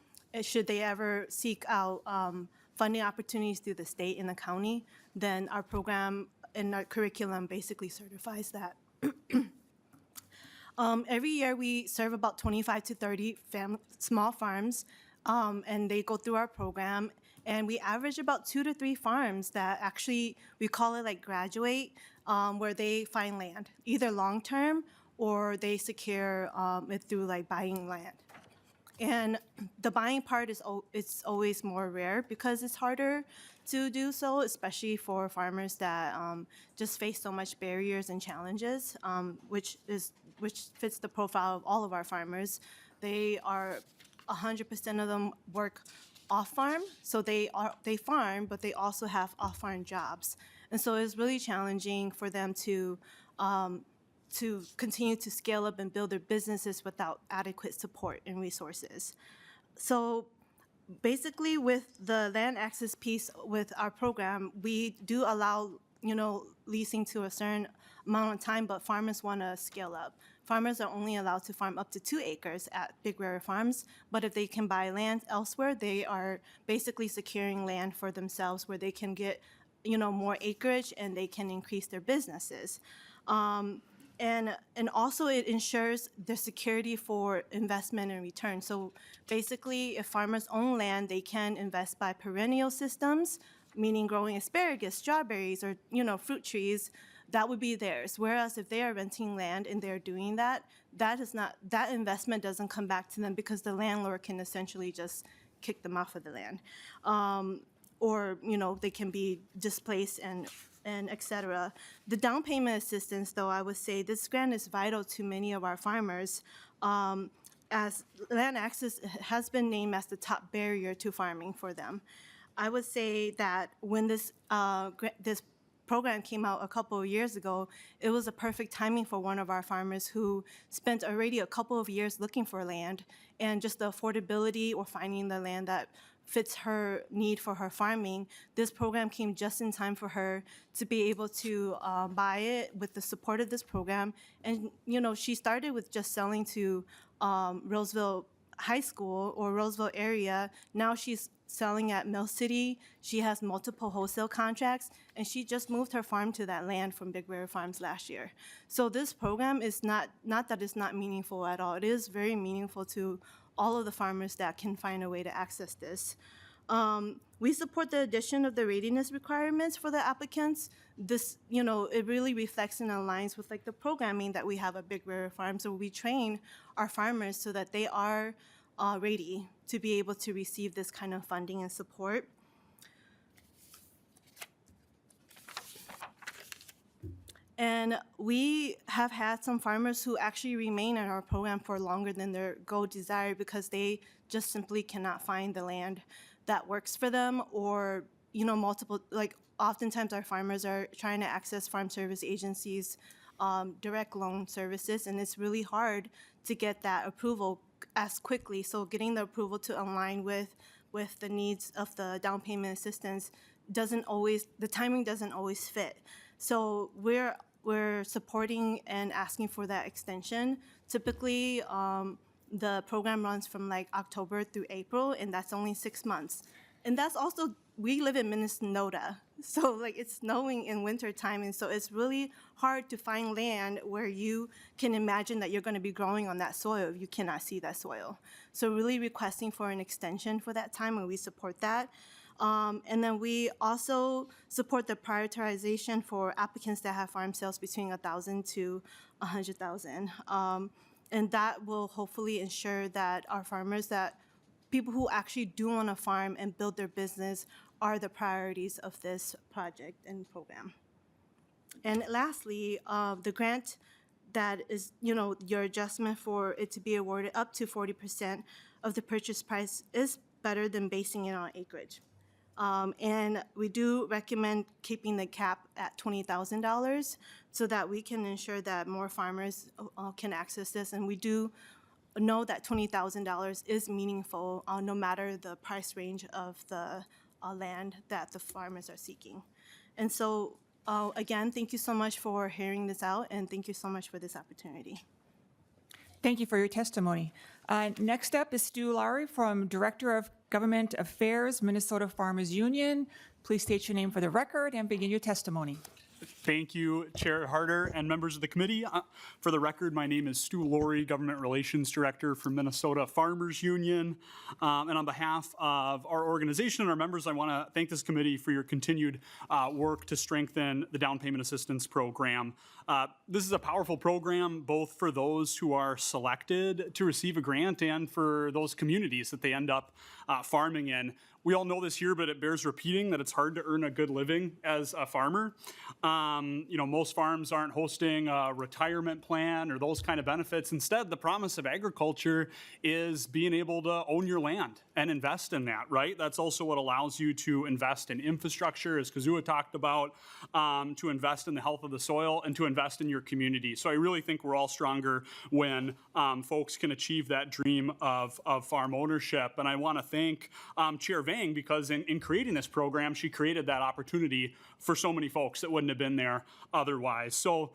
should they ever seek out funding opportunities through the state and the county, then our program and our curriculum basically certifies that. Every year we serve about 25 to 30 small farms, and they go through our program. And we average about 2 to 3 farms that actually, we call it like graduate, where they find land, either long-term or they secure it through like buying land. And the buying part is it's always more rare because it's harder to do so, especially for farmers that just face so much barriers and challenges, which fits the profile of all of our farmers. They are 100% of them work off-farm, so they farm, but they also have off-farm jobs. And so it's really challenging for them to continue to scale up and build their businesses without adequate support and resources. So basically with the land access piece with our program, we do allow, leasing to a certain amount of time, but farmers want to scale up. Farmers are only allowed to farm up to 2 acres at Big River Farms, but if they can buy land elsewhere, they are basically securing land for themselves where they can get, more acreage and they can increase their businesses. And also it ensures the security for investment and return. So basically, if farmers own land, they can invest by perennial systems, meaning growing asparagus, strawberries, or fruit trees. That would be theirs. Whereas if they are renting land and they're doing that, that investment doesn't come back to them because the landlord can essentially just kick them off of the land, or they can be displaced and et cetera. The down payment assistance, though, I would say this grant is vital to many of our farmers, as land access has been named as the top barrier to farming for them. I would say that when this program came out a couple of years ago, it was a perfect timing for one of our farmers who spent already a couple of years looking for land, and just the affordability or finding the land that fits her need for her farming. This program came just in time for her to be able to buy it with the support of this program. And, you know, she started with just selling to Roseville High School or Roseville area. Now she's selling at Mill City. She has multiple wholesale contracts, and she just moved her farm to that land from Big River Farms last year. So this program is not that it's not meaningful at all. It is very meaningful to all of the farmers that can find a way to access this. We support the addition of the readiness requirements for the applicants. This, you know, it really reflects and aligns with like the programming that we have at Big River Farms. So we train our farmers so that they are ready to be able to receive this kind of funding and support. And we have had some farmers who actually remain in our program for longer than their goal desired because they just simply cannot find the land that works for them, or, you know, multiple, like oftentimes our farmers are trying to access farm service agencies, direct loan services, and it's really hard to get that approval as quickly. So getting the approval to align with the needs of the down payment assistance doesn't always, the timing doesn't always fit. So we're supporting and asking for that extension. Typically, the program runs from like October through April, and that's only 6 months. And that's also, we live in Minnesota, so like it's snowing in winter time, and so it's really hard to find land where you can imagine that you're going to be growing on that soil if you cannot see that soil. So really requesting for an extension for that time, and we support that. And then we also support the prioritization for applicants that have farm sales between 1,000 to 100,000. And that will hopefully ensure that our farmers, that people who actually do want to farm and build their business, are the priorities of this project and program. And lastly, the grant that is, you know, your adjustment for it to be awarded up to 40% of the purchase price is better than basing it on acreage. And we do recommend keeping the cap at $20,000 so that we can ensure that more farmers can access this. And we do know that $20,000 is meaningful no matter the price range of the land that the farmers are seeking. And so, again, thank you so much for hearing this out, and thank you so much for this opportunity. Thank you for your testimony. Next up is Stu Lowry from Director of Government Affairs, Minnesota Farmers Union. Please state your name for the record and begin your testimony. Thank you, Chair Harder and members of the committee. For the record, my name is Stu Lowry, Government Relations Director for Minnesota Farmers Union. And on behalf of our organization and our members, I want to thank this committee for your continued work to strengthen the down payment assistance program. This is a powerful program, both for those who are selected to receive a grant and for those communities that they end up farming in. We all know this here, but it bears repeating that it's hard to earn a good living as a farmer. You know, most farms aren't hosting a retirement plan or those kind of benefits. Instead, the promise of agriculture is being able to own your land and invest in that, right? That's also what allows you to invest in infrastructure, as Kazua talked about, to invest in the health of the soil and to invest in your community. So I really think we're all stronger when folks can achieve that dream of farm ownership. And I want to thank Chair Vang, because in creating this program, she created that opportunity for so many folks that wouldn't have been there otherwise. So,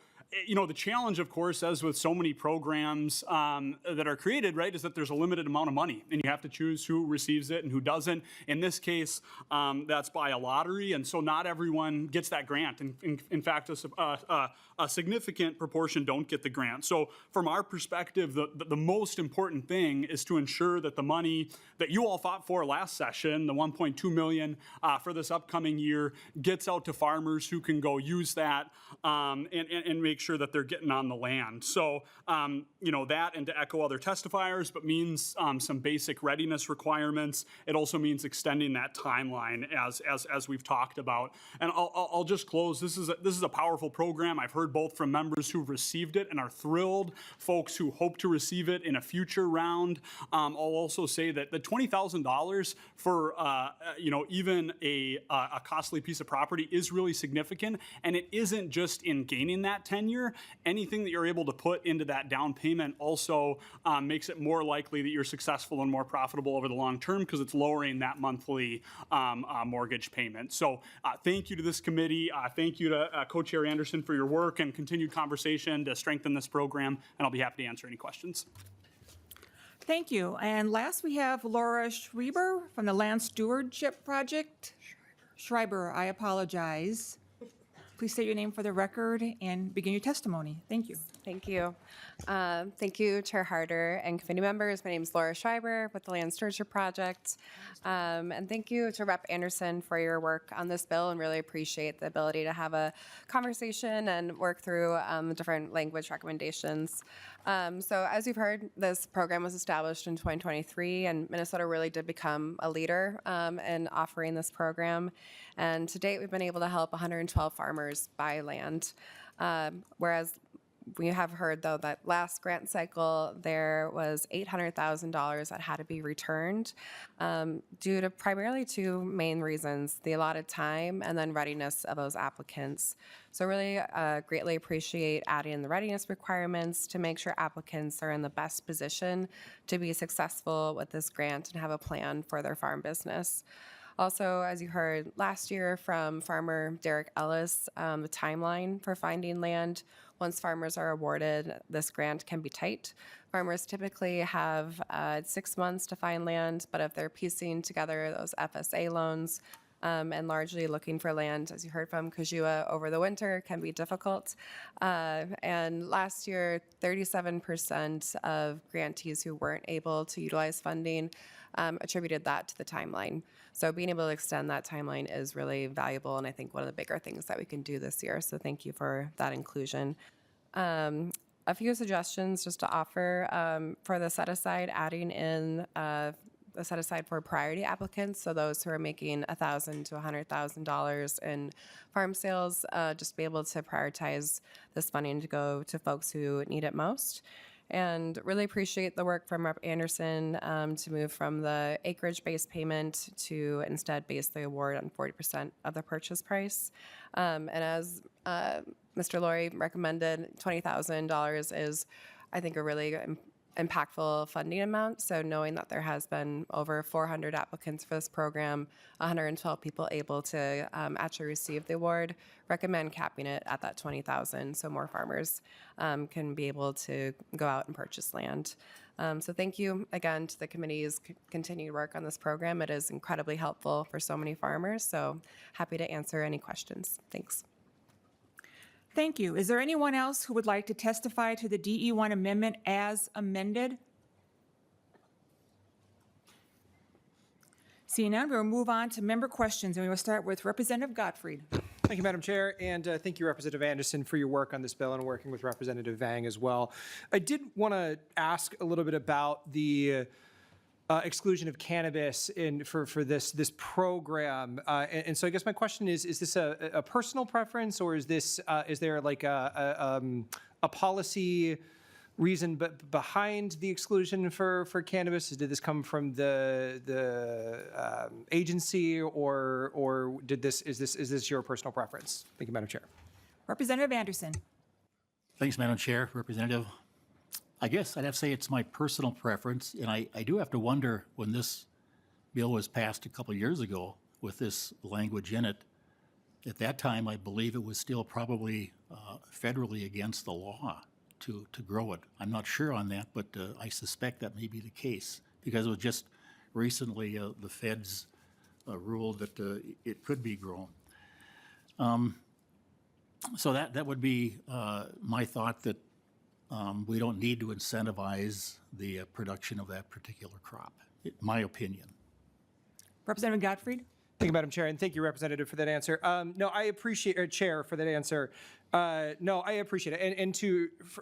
you know, the challenge, of course, as with so many programs that are created, right, is that there's a limited amount of money, and you have to choose who receives it and who doesn't. In this case, that's by a lottery, and so not everyone gets that grant. In fact, a significant proportion don't get the grant. So from our perspective, the most important thing is to ensure that the money that you all fought for last session, the $1.2 million for this upcoming year, gets out to farmers who can go use that and make sure that they're getting on the land. So, you know, that, and to echo other testifiers, but means some basic readiness requirements. It also means extending that timeline as we've talked about. And I'll just close. This is a powerful program. I've heard both from members who've received it and are thrilled, folks who hope to receive it in a future round. I'll also say that the $20,000 for you know, even a costly piece of property is really significant, and it isn't just in gaining that tenure. tenure, anything that you're able to put into that down payment also makes it more likely that you're successful and more profitable over the long term because it's lowering that monthly mortgage payment. So thank you to this committee. Thank you to Co-Chair Anderson for your work and continued conversation to strengthen this program, and I'll be happy to answer any questions. Thank you. And last, we have Laura Schreiber from the Land Stewardship Project. Schreiber, I apologize. Please state your name for the record and begin your testimony. Thank you. Thank you. Thank you, Chair Harder and committee members. My name is Laura Schreiber with the Land Stewardship Project. And thank you to Rep. Anderson for your work on this bill, and really appreciate the ability to have a conversation and work through different language recommendations. So as you've heard, this program was established in 2023, and Minnesota really did become a leader in offering this program. And to date, we've been able to help 112 farmers buy land, whereas we have heard, though, that last grant cycle, there was $800,000 that had to be returned due to primarily two main reasons: the allotted time and then readiness of those applicants. So really greatly appreciate adding in the readiness requirements to make sure applicants are in the best position to be successful with this grant and have a plan for their farm business. Also, as you heard last year from farmer Derek Ellis, the timeline for finding land once farmers are awarded this grant can be tight. Farmers typically have 6 months to find land, but if they're piecing together those FSA loans and largely looking for land, as you heard from Kajua, over the winter can be difficult. And last year, 37% of grantees who weren't able to utilize funding attributed that to the timeline. So being able to extend that timeline is really valuable, and I think one of the bigger things that we can do this year. So thank you for that inclusion. A few suggestions just to offer for the set-aside, adding in the set-aside for priority applicants, so those who are making $1,000 to $100,000 in farm sales, just be able to prioritize this funding to go to folks who need it most. And really appreciate the work from Rep. Anderson to move from the acreage-based payment to instead base the award on 40% of the purchase price. And as Mr. Laurie recommended, $20,000 is, I think, a really impactful funding amount. So knowing that there has been over 400 applicants for this program, 112 people able to actually receive the award, recommend capping it at that $20,000 so more farmers can be able to go out and purchase land. So thank you again to the committee's continued work on this program. It is incredibly helpful for so many farmers. So happy to answer any questions. Thanks. Thank you. Is there anyone else who would like to testify to the DE1 amendment as amended? Seeing none, we will move on to member questions, and we will start with Representative Gottfried. Thank you, Madam Chair, and thank you, Representative Anderson, for your work on this bill and working with Representative Vang as well. I did want to ask a little bit about the exclusion of cannabis for this program, and so I guess my question is this a personal preference, or is there like a policy reason behind the exclusion for cannabis? Did this come from the agency, or is this your personal preference? Thank you, Madam Chair. Representative Anderson. Thanks, Madam Chair. Representative, I guess I'd have to say it's my personal preference, and I do have to wonder, when this bill was passed a couple years ago with this language in it, at that time I believe it was still probably federally against the law to grow it. I'm not sure on that, but I suspect that may be the case, because it was just recently the feds ruled that it could be grown. So that would be my thought, that we don't need to incentivize the production of that particular crop, my opinion. Representative Gottfried. Thank you, Madam Chair, and thank you, Representative, for that answer. No, I appreciate, or Chair, for that answer. No, I appreciate it. And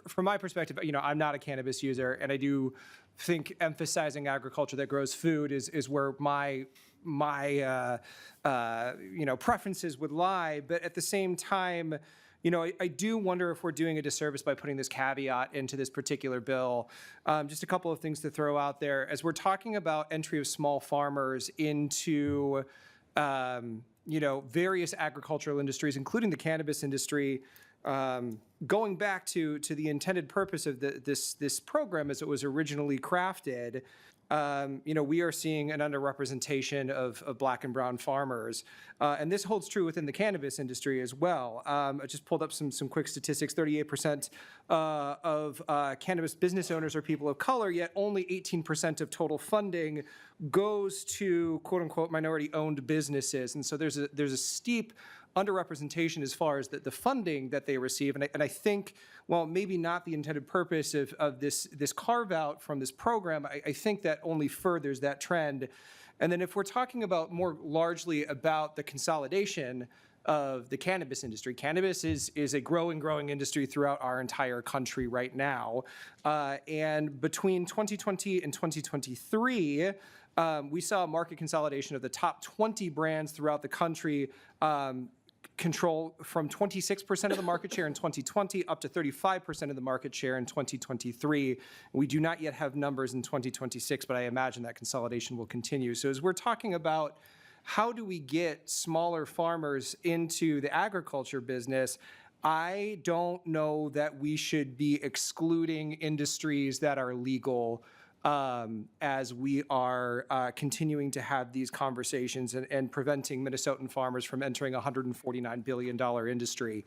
from my perspective, I'm not a cannabis user, and I do think emphasizing agriculture that grows food is where my preferences would lie. But at the same time, I do wonder if we're doing a disservice by putting this caveat into this particular bill. Just a couple of things to throw out there. As we're talking about entry of small farmers into various agricultural industries, including the cannabis industry, Going back to the intended purpose of this program as it was originally crafted, we are seeing an underrepresentation of black and brown farmers. And this holds true within the cannabis industry as well. I just pulled up some quick statistics. 38% of cannabis business owners are people of color, yet only 18% of total funding goes to quote unquote minority owned businesses. And so there's a steep underrepresentation as far as the funding that they receive. And I think, well, maybe not the intended purpose of this carve out from this program, I think that only furthers that trend. And then if we're talking about more largely about the consolidation of the cannabis industry, cannabis is a growing industry throughout our entire country right now. And between 2020 and 2023, we saw a market consolidation of the top 20 brands throughout the country control from 26% of the market share in 2020 up to 35% of the market share in 2023. We do not yet have numbers in 2026, but I imagine that consolidation will continue. So as we're talking about how do we get smaller farmers into the agriculture business, I don't know that we should be excluding industries that are legal as we are continuing to have these conversations and preventing Minnesotan farmers from entering a $149 billion industry.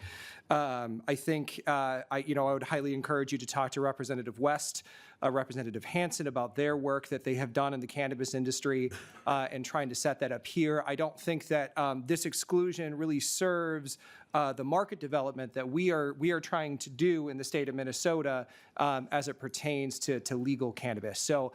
I think I would highly encourage you to talk to Representative West, Representative Hansen about their work that they have done in the cannabis industry and trying to set that up here. I don't think that this exclusion really serves the market development that we are trying to do in the state of Minnesota as it pertains to legal cannabis. So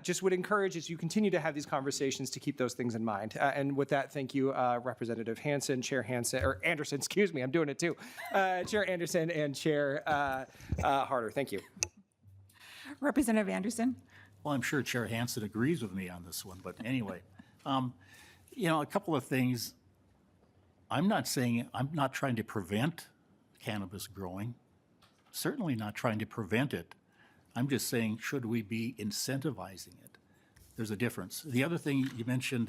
just would encourage as you continue to have these conversations to keep those things in mind. And with that, thank you, Representative Hansen, Chair Hansen, or Anderson, excuse me, I'm doing it too. Chair Anderson and Chair Harder, thank you. Representative Anderson. Well, I'm sure Chair Hansen agrees with me on this one, but anyway, a couple of things. I'm not trying to prevent cannabis growing, certainly not trying to prevent it. I'm just saying, should we be incentivizing it? There's a difference. The other thing you mentioned,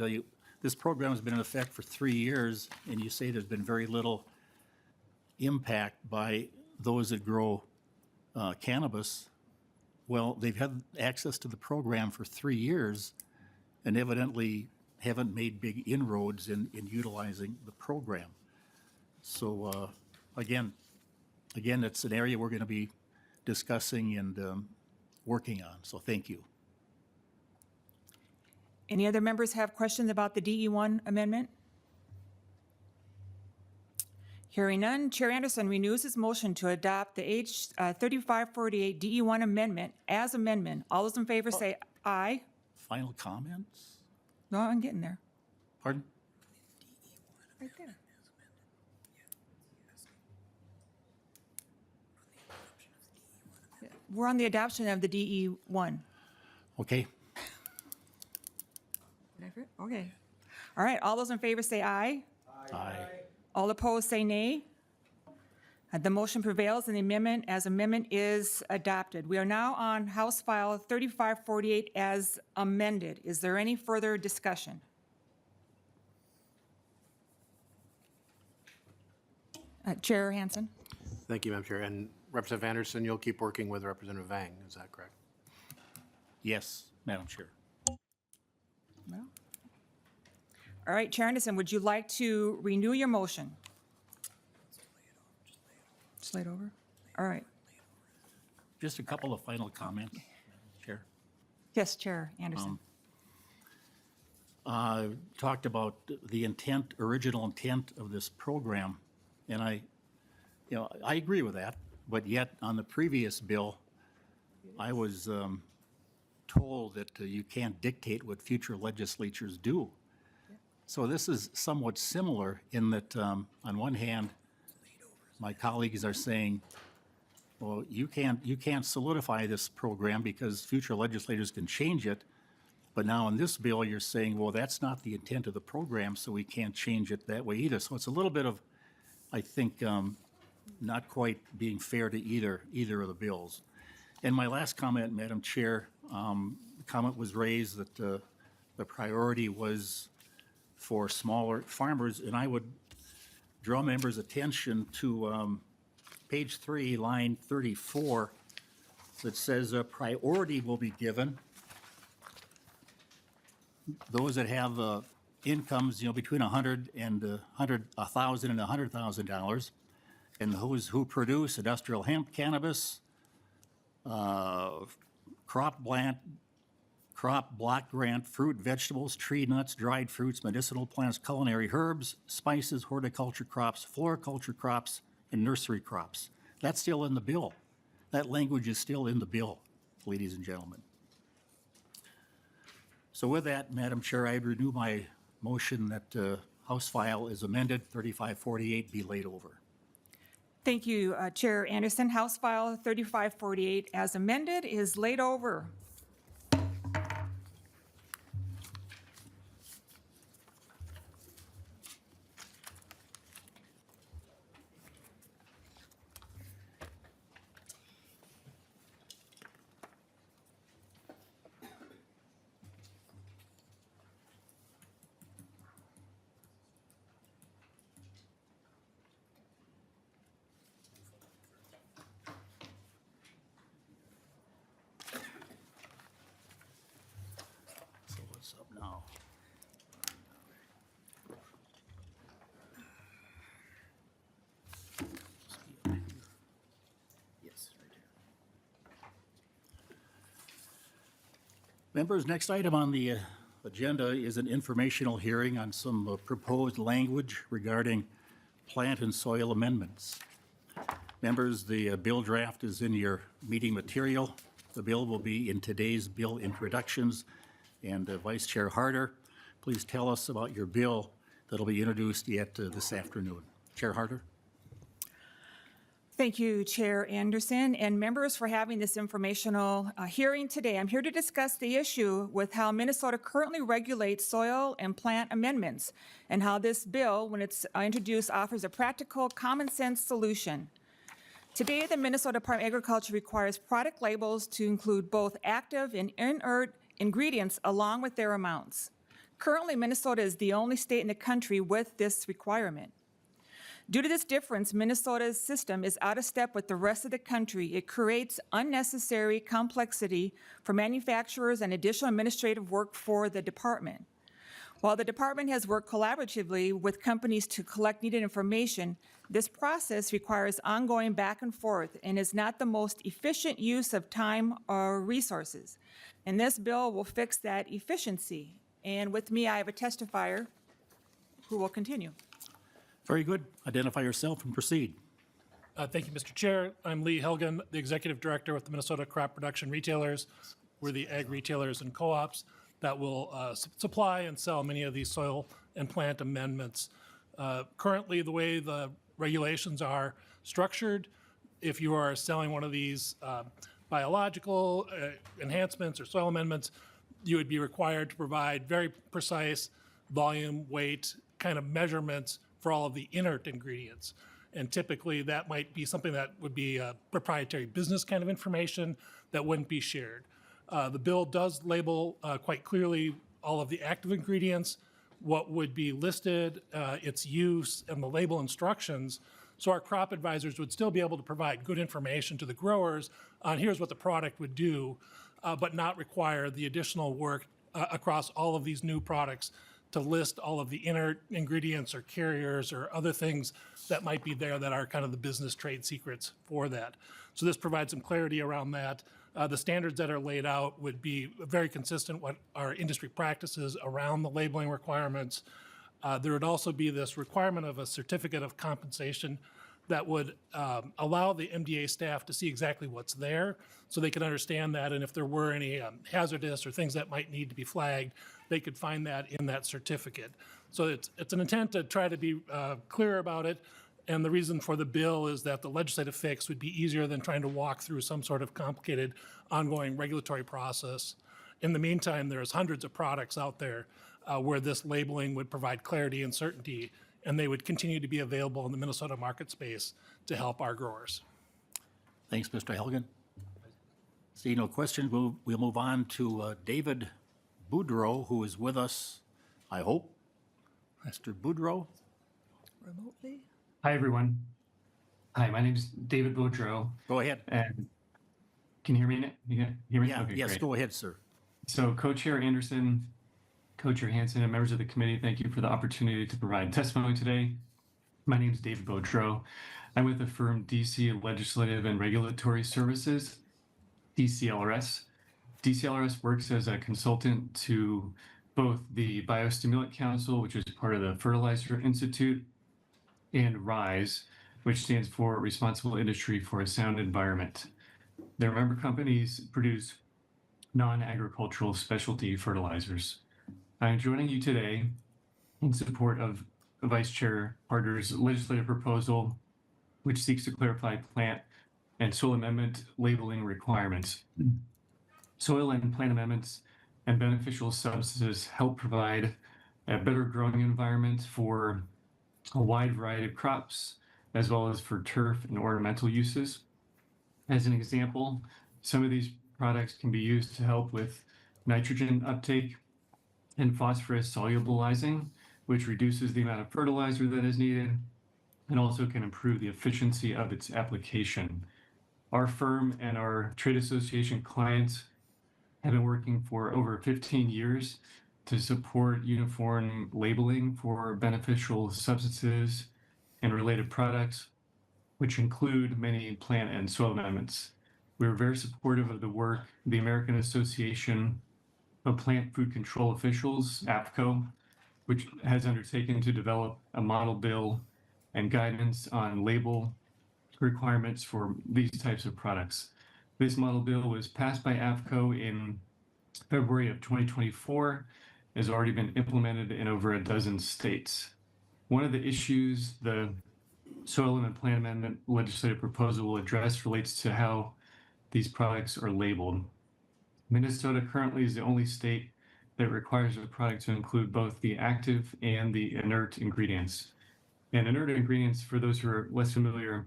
this program has been in effect for 3 years, and you say there's been very little impact by those that grow cannabis. Well, they've had access to the program for 3 years and evidently haven't made big inroads in utilizing the program. So again, it's an area we're going to be discussing and working on. So thank you. Any other members have questions about the DE1 amendment? Hearing none, Chair Anderson renews his motion to adopt the H 3548 DE1 amendment as amendment. All those in favor say aye. Final comments? No, I'm getting there. Pardon? Right there. We're on the adoption of the DE1. Okay. Okay. All right, all those in favor say aye. Aye. All opposed say nay. The motion prevails and the amendment as amendment is adopted. We are now on House File 3548 as amended. Is there any further discussion? Chair Hansen. Thank you, Madam Chair. And Representative Anderson, you'll keep working with Representative Vang, is that correct? Yes, Madam Chair. No. All right, Chair Anderson, would you like to renew your motion? Just lay it over? All right. Just a couple of final comments, Chair. Yes, Chair Anderson. Talked about the original intent of this program, and I agree with that, but yet on the previous bill, I was told that you can't dictate what future legislatures do. So this is somewhat similar in that, on one hand, my colleagues are saying, well, you can't solidify this program because future legislators can change it. But now in this bill, you're saying, well, that's not the intent of the program, so we can't change it that way either. So it's a little bit of, I think, not quite being fair to either of the bills. And my last comment, Madam Chair, the comment was raised that the priority was for smaller farmers, and I would draw members' attention to page 3, line 34, that says priority will be given. Those that have incomes, between $100,000 and $100,000, and those who produce industrial hemp, cannabis, crop block grant, fruit, vegetables, tree nuts, dried fruits, medicinal plants, culinary herbs, spices, horticulture crops, floriculture crops, and nursery crops. That's still in the bill. That language is still in the bill, ladies and gentlemen. So with that, Madam Chair, I renew my motion that House file is amended, 3548 be laid over. Thank you, Chair Anderson. House File 3548 as amended is laid over. So what's up now? Yes, right here. Members, next item on the agenda is an informational hearing on some proposed language regarding plant and soil amendments. Members, the bill draft is in your meeting material. The bill will be in today's bill introductions. And Vice Chair Harder, please tell us about your bill that'll be introduced yet this afternoon. Chair Harder? Thank you, Chair Anderson, and members for having this informational hearing today. I'm here to discuss the issue with how Minnesota currently regulates soil and plant amendments, and how this bill, when it's introduced, offers a practical, common-sense solution. Today, the Minnesota Department of Agriculture requires product labels to include both active and inert ingredients along with their amounts. Currently, Minnesota is the only state in the country with this requirement. Due to this difference, Minnesota's system is out of step with the rest of the country. It creates unnecessary complexity for manufacturers and additional administrative work for the department. While the department has worked collaboratively with companies to collect needed information, this process requires ongoing back and forth and is not the most efficient use of time or resources. And this bill will fix that efficiency. And with me, I have a testifier who will continue. Very good. Identify yourself and proceed. Thank you, Mr. Chair. I'm Lee Helgen, the Executive Director with the Minnesota Crop Production Retailers. We're the ag retailers and co-ops that will supply and sell many of these soil and plant amendments. Currently, the way the regulations are structured, if you are selling one of these biological enhancements or soil amendments, you would be required to provide very precise volume, weight, kind of measurements for all of the inert ingredients. And typically that might be something that would be proprietary business kind of information that wouldn't be shared. The bill does label quite clearly all of the active ingredients, what would be listed, its use, and the label instructions. So our crop advisors would still be able to provide good information to the growers on here's what the product would do, but not require the additional work across all of these new products to list all of the inert ingredients or carriers or other things that might be there that are kind of the business trade secrets for that. So this provides some clarity around that. The standards that are laid out would be very consistent with our industry practices around the labeling requirements. There would also be this requirement of a certificate of compensation that would allow the MDA staff to see exactly what's there so they could understand that, and if there were any hazardous or things that might need to be flagged, they could find that in that certificate. So it's an intent to try to be clear about it, and the reason for the bill is that the legislative fix would be easier than trying to walk through some sort of complicated ongoing regulatory process. In the meantime, there's hundreds of products out there where this labeling would provide clarity and certainty, and they would continue to be available in the Minnesota market space to help our growers. Thanks, Mr. Helgen. See no questions, we'll move on to David Boudreau, who is with us, I hope. Mr. Boudreau? Remotely. Hi, everyone. Hi, my name's David Boudreau. Go ahead. And can you hear me? You can hear me? Yeah, Okay, yes, great. go ahead, sir. So Co-Chair Anderson, Co-Chair Hansen, and members of the committee, thank you for the opportunity to provide testimony today. My name is David Boudreau. I'm with the firm DC Legislative and Regulatory Services, DCLRS. DCLRS works as a consultant to both the Biostimulant Council, which is part of the Fertilizer Institute, and RISE, which stands for Responsible Industry for a Sound Environment. Their member companies produce non-agricultural specialty fertilizers. I'm joining you today in support of Vice Chair Harder's legislative proposal, which seeks to clarify plant and soil amendment labeling requirements. Soil and plant amendments and beneficial substances help provide a better growing environment for a wide variety of crops, as well as for turf and ornamental uses. As an example, some of these products can be used to help with nitrogen uptake and phosphorus solubilizing, which reduces the amount of fertilizer that is needed and also can improve the efficiency of its application. Our firm and our trade association clients have been working for over 15 years to support uniform labeling for beneficial substances and related products, which include many plant and soil amendments. We're very supportive of the work the American Association of Plant Food Control Officials, APCO, which has undertaken to develop a model bill and guidance on label requirements for these types of products. This model bill was passed by APCO in February of 2024, has already been implemented in over a dozen states. One of the issues the Soil and Plant Amendment legislative proposal will address relates to how these products are labeled. Minnesota currently is the only state that requires a product to include both the active and the inert ingredients. And inert ingredients, for those who are less familiar,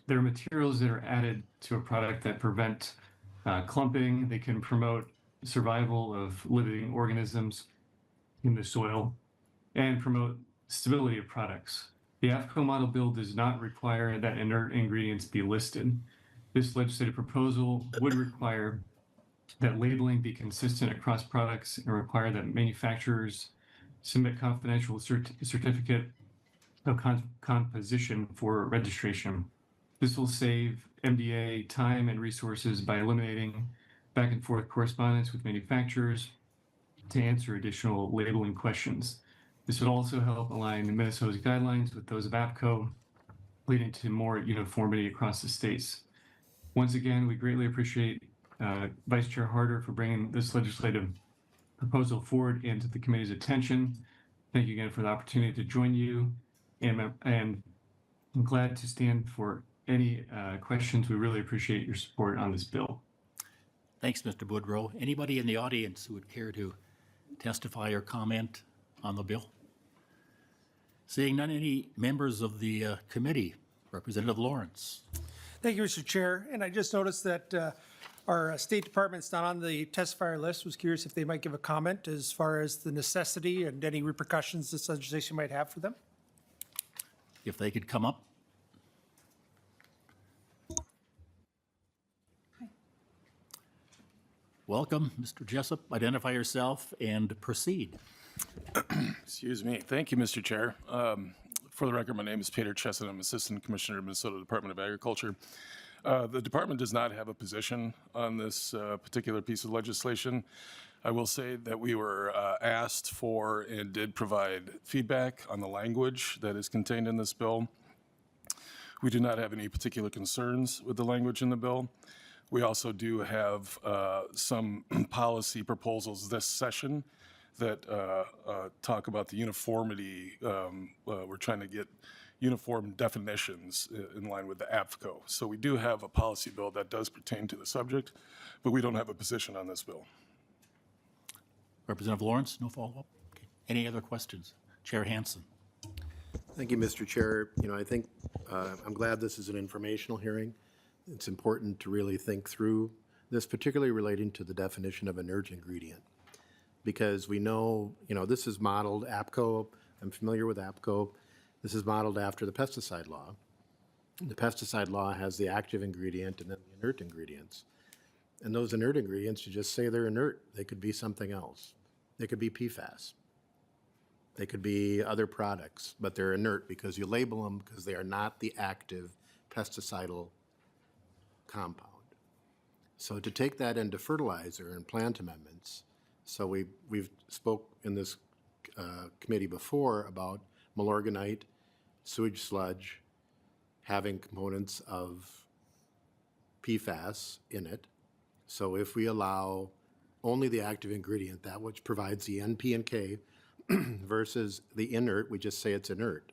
they're materials that are added to a product that prevent clumping. They can promote survival of living organisms in the soil and promote stability of products. The AFCO model bill does not require that inert ingredients be listed. This legislative proposal would require that labeling be consistent across products and require that manufacturers submit confidential certificate of composition for registration. This will save MDA time and resources by eliminating back and forth correspondence with manufacturers to answer additional labeling questions. This would also help align Minnesota's guidelines with those of APCO, leading to more uniformity across the states. Once again, we greatly appreciate Vice Chair Harder for bringing this legislative proposal forward and to the committee's attention. Thank you again for the opportunity to join you, and I'm glad to stand for any questions. We really appreciate your support on this bill. Thanks, Mr. Boudreau. Anybody in the audience who would care to testify or comment on the bill? Seeing none, any members of the committee? Representative Lawrence. Thank you, Mr. Chair. And I just noticed that our State Department's not on the testifier list. Was curious if they might give a comment as far as the necessity and any repercussions this legislation might have for them. If they could come up. Welcome, Mr. Jessup. Identify yourself and proceed. Excuse me. Thank you, Mr. Chair. For the record, my name is Peter Chesson. I'm Assistant Commissioner of Minnesota Department of Agriculture. The department does not have a position on this particular piece of legislation. I will say that we were asked for and did provide feedback on the language that is contained in this bill. We do not have any particular concerns with the language in the bill. We also do have some policy proposals this session that talk about the uniformity. We're trying to get uniform definitions in line with the APCO. So we do have a policy bill that does pertain to the subject, but we don't have a position on this bill. Representative Lawrence, no follow-up? Okay. Any other questions? Chair Hansen. Thank you, Mr. Chair. I think I'm glad this is an informational hearing. It's important to really think through this, particularly relating to the definition of inert ingredient, because we know, this is modeled APCO. I'm familiar with APCO. This is modeled after the pesticide law. The pesticide law has the active ingredient and then the inert ingredients. And those inert ingredients, you just say they're inert. They could be something else. They could be PFAS. They could be other products, but they're inert because you label them because they are not the active pesticidal compound. So to take that into fertilizer and plant amendments, so we've spoke in this committee before about malorganite, sewage sludge, having components of PFAS in it. So if we allow only the active ingredient, that which provides the N, P, and K, versus the inert, we just say it's inert.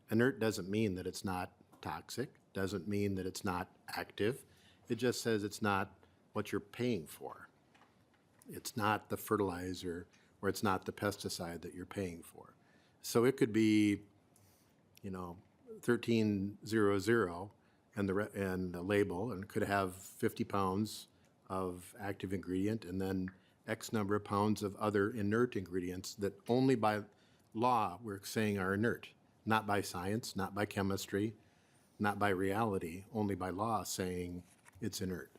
Inert doesn't mean that it's not toxic, doesn't mean that it's not active. It just says it's not what you're paying for. It's not the fertilizer or it's not the pesticide that you're paying for. So it could be, 1300 and the label, and could have 50 pounds of active ingredient and then X number of pounds of other inert ingredients that only by law we're saying are inert, not by science, not by chemistry, not by reality, only by law saying it's inert.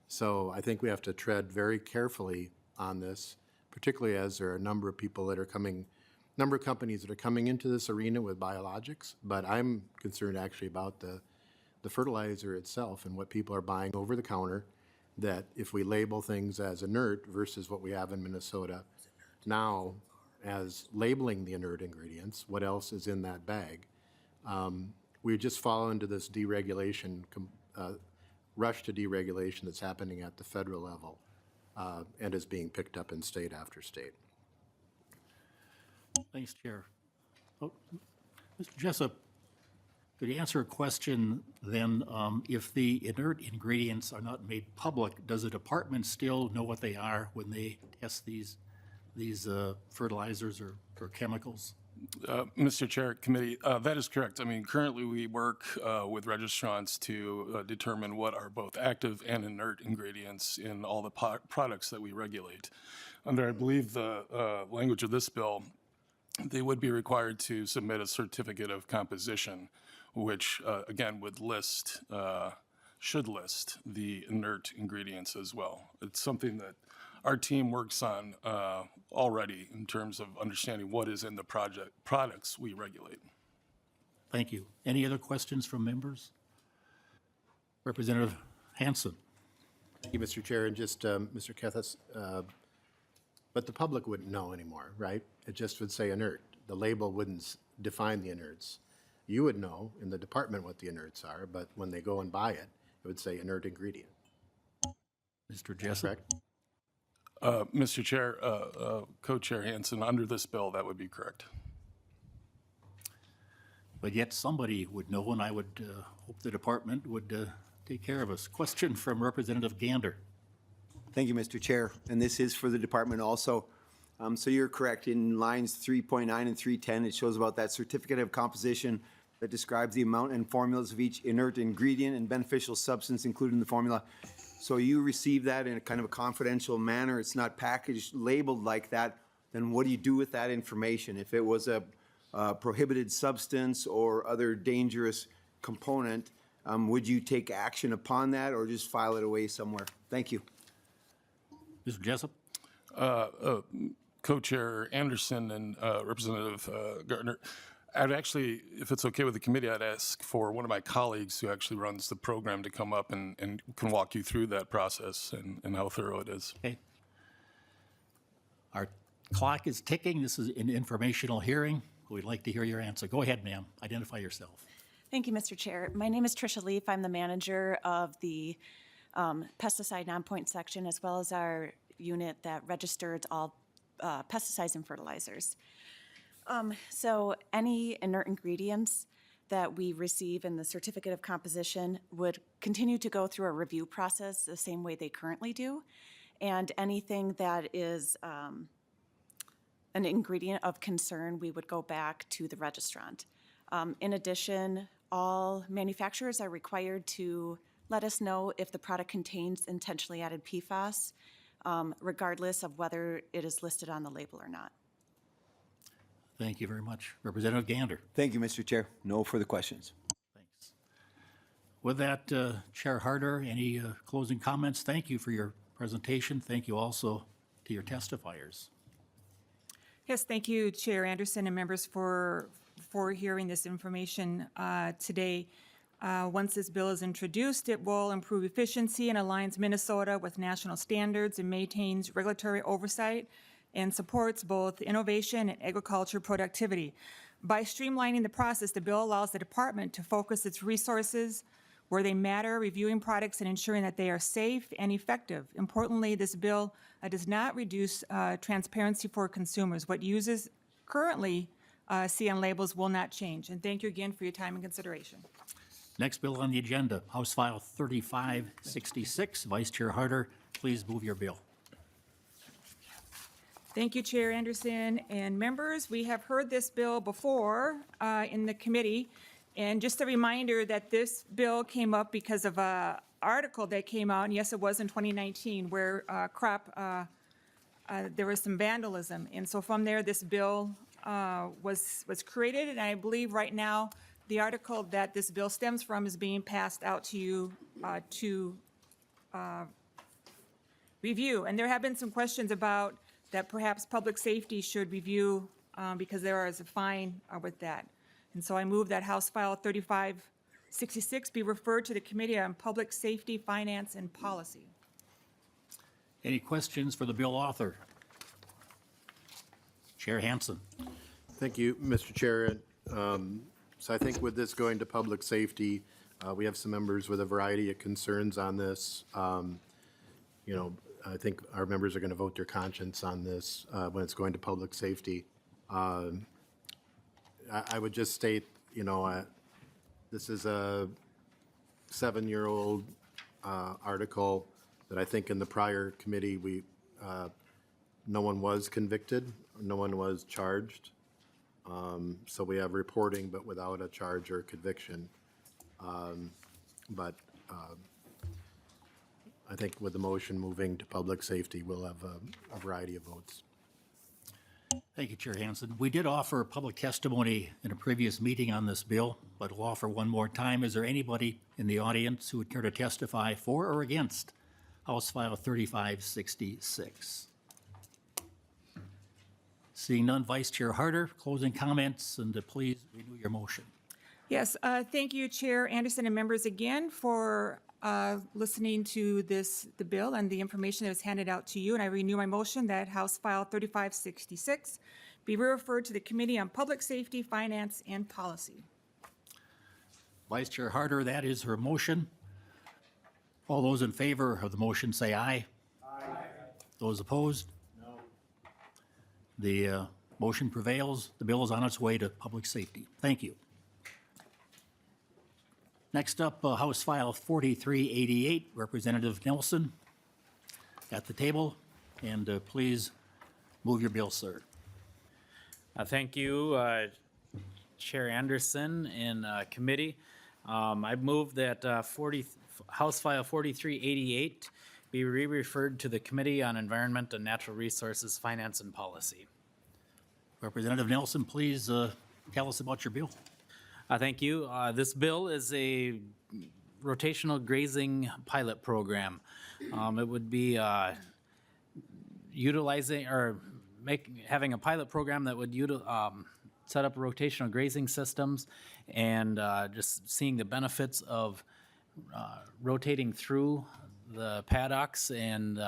So I think we have to tread very carefully on this, particularly as there are a number of people that are coming, number of companies that are coming into this arena with biologics, but I'm concerned actually about the fertilizer itself and what people are buying over the counter, that if we label things as inert versus what we have in Minnesota now as labeling the inert ingredients, what else is in that bag, we just fall into this deregulation, rush to deregulation that's happening at the federal level and is being picked up in state after state. Thanks, Chair. Oh, Mr. Jessup, could you answer a question then? If the inert ingredients are not made public, does the department still know what they are when they test these fertilizers or chemicals? Mr. Chair, committee, that is correct. I mean, currently we work with registrants to determine what are both active and inert ingredients in all the products that we regulate. Under, I believe, the language of this bill, they would be required to submit a certificate of composition, which again would list, should list the inert ingredients as well. It's something that our team works on already in terms of understanding what is in the products we regulate. Thank you. Any other questions from members? Representative Hansen. Thank you, Mr. Chair, and just Mr. Kethis, but the public wouldn't know anymore, right? It just would say inert. The label wouldn't define the inerts. You would know in the department what the inerts are, but when they go and buy it, it would say inert ingredient. Mr. Jessup. Mr. Chair, Co-Chair Hansen, under this bill, that would be correct. But yet somebody would know, and I would hope the department would take care of us. Question from Representative Gander. Thank you, Mr. Chair. And this is for the department also. So you're correct. In lines 3.9 and 310, it shows about that certificate of composition that describes the amount and formulas of each inert ingredient and beneficial substance included in the formula. So you receive that in a kind of a confidential manner. It's not packaged, labeled like that. Then what do you do with that information? If it was a prohibited substance or other dangerous component, would you take action upon that or just file it away somewhere? Thank you. Mr. Jessup. Co-Chair Anderson and Representative Gardner, I'd actually, if it's okay with the committee, I'd ask for one of my colleagues who actually runs the program to come up and can walk you through that process and how thorough it is. Okay. Our clock is ticking. This is an informational hearing. We'd like to hear your answer. Go ahead, ma'am. Identify yourself. Thank you, Mr. Chair. My name is Tricia Leaf. I'm the manager of the pesticide non-point section, as well as our unit that registers all pesticides and fertilizers. So any inert ingredients that we receive in the certificate of composition would continue to go through a review process the same way they currently do. And anything that is an ingredient of concern, we would go back to the registrant. In addition, all manufacturers are required to let us know if the product contains intentionally added PFAS, regardless of whether it is listed on the label or not. Thank you very much. Representative Gander. Thank you, Mr. Chair. No further questions. Thanks. With that, Chair Harder, any closing comments? Thank you for your presentation. Thank you also to your testifiers. Yes, thank you, Chair Anderson and members for hearing this information today. Once this bill is introduced, it will improve efficiency and aligns Minnesota with national standards and maintains regulatory oversight and supports both innovation and agriculture productivity. By streamlining the process, the bill allows the department to focus its resources where they matter, reviewing products and ensuring that they are safe and effective. Importantly, this bill does not reduce transparency for consumers. What users currently see on labels will not change. And thank you again for your time and consideration. Next bill on the agenda, House File 3566. Vice Chair Harder, please move your bill. Thank you, Chair Anderson and members. We have heard this bill before in the committee. And just a reminder that this bill came up because of an article that came out, and yes, it was in 2019, where there was some vandalism. And so from there, this bill was created, and I believe right now, the article that this bill stems from is being passed out to you to review. And there have been some questions about that perhaps public safety should review because there is a fine with that. And so I move that House File 3566 be referred to the Committee on Public Safety, Finance, and Policy. Any questions for the bill author? Chair Hansen. Thank you, Mr. Chair. So I think with this going to public safety, we have some members with a variety of concerns on this. You know, I think our members are going to vote their conscience on this when it's going to public safety. I would just state, you know, this is a 7-year-old article that I think in the prior committee, no one was convicted, no one was charged. So we have reporting, but without a charge or conviction. But I think with the motion moving to public safety, we'll have a variety of votes. Thank you, Chair Hansen. We did offer public testimony in a previous meeting on this bill, but we'll offer one more time. Is there anybody in the audience who would care to testify for or against House File 3566? Seeing none, Vice Chair Harder, closing comments, and please renew your motion. Yes, thank you, Chair Anderson and members again for listening to the bill and the information that was handed out to you. And I renew my motion that House File 3566 be referred to the Committee on Public Safety, Finance, and Policy. Vice Chair Harder, that is her motion. All those in favor of the motion say aye. Aye. Those opposed? No. The motion prevails. The bill is on its way to public safety. Thank you. Next up, House File 4388, Representative Nelson at the table. And please move your bill, sir. Thank you, Chair Anderson and committee. I move that House File 4388 be re-referred to the Committee on Environment and Natural Resources, Finance, and Policy. Representative Nelson, please tell us about your bill. Thank you. This bill is a rotational grazing pilot program. It would be utilizing or having a pilot program that would set up rotational grazing systems and just seeing the benefits of rotating through the paddocks. And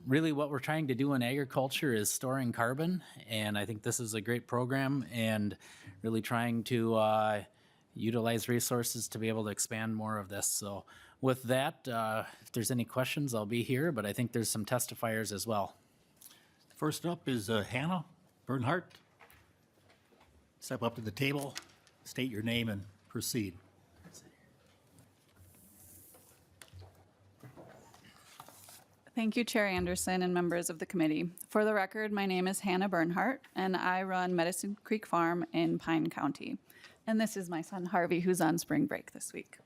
really what we're trying to do in agriculture is storing carbon. And I think this is a great program and really trying to utilize resources to be able to expand more of this. So with that, if there's any questions, I'll be here, but I think there's some testifiers as well. First up is Hannah Bernhardt. Step up to the table, state your name, and proceed. Thank you, Chair Anderson and members of the committee. For the record, my name is Hannah Bernhardt, and I run Medicine Creek Farm in Pine County. And this is my son, Harvey, who's on spring break this week.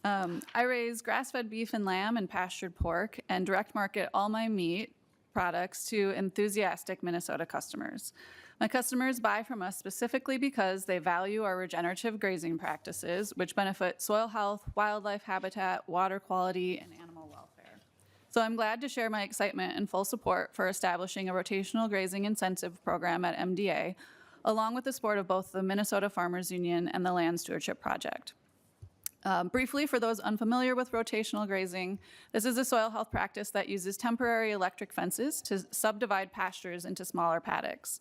I raise grass-fed beef and lamb and pastured pork and direct market all my meat products to enthusiastic Minnesota customers. My customers buy from us specifically because they value our regenerative grazing practices, which benefit soil health, wildlife habitat, water quality, and animal welfare. So I'm glad to share my excitement and full support for establishing a rotational grazing incentive program at MDA, along with the support of both the Minnesota Farmers Union and the Land Stewardship Project. Briefly, for those unfamiliar with rotational grazing, this is a soil health practice that uses temporary electric fences to subdivide pastures into smaller paddocks.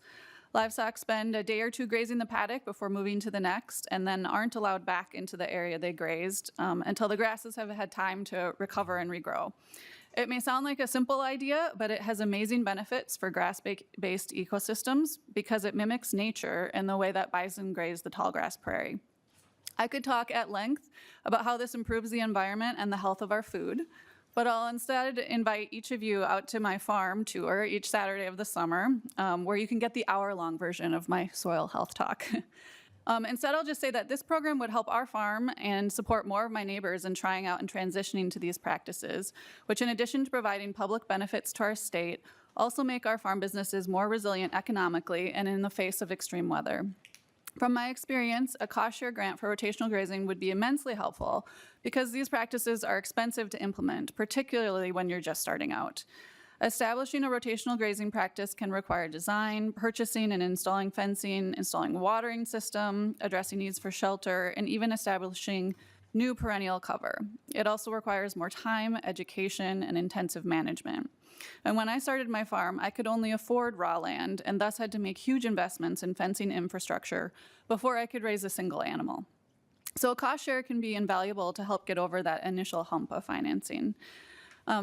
Livestock spend a day or two grazing the paddock before moving to the next, and then aren't allowed back into the area they grazed until the grasses have had time to recover and regrow. It may sound like a simple idea, but it has amazing benefits for grass-based ecosystems because it mimics nature in the way that bison graze the tallgrass prairie. I could talk at length about how this improves the environment and the health of our food, but I'll instead invite each of you out to my farm tour each Saturday of the summer, where you can get the hour-long version of my soil health talk. Instead, I'll just say that this program would help our farm and support more of my neighbors in trying out and transitioning to these practices, which in addition to providing public benefits to our state, also make our farm businesses more resilient economically and in the face of extreme weather. From my experience, a cost share grant for rotational grazing would be immensely helpful because these practices are expensive to implement, particularly when you're just starting out. Establishing a rotational grazing practice can require design, purchasing and installing fencing, installing a watering system, addressing needs for shelter, and even establishing new perennial cover. It also requires more time, education, and intensive management. And when I started my farm, I could only afford raw land and thus had to make huge investments in fencing infrastructure before I could raise a single animal. So a cost share can be invaluable to help get over that initial hump of financing.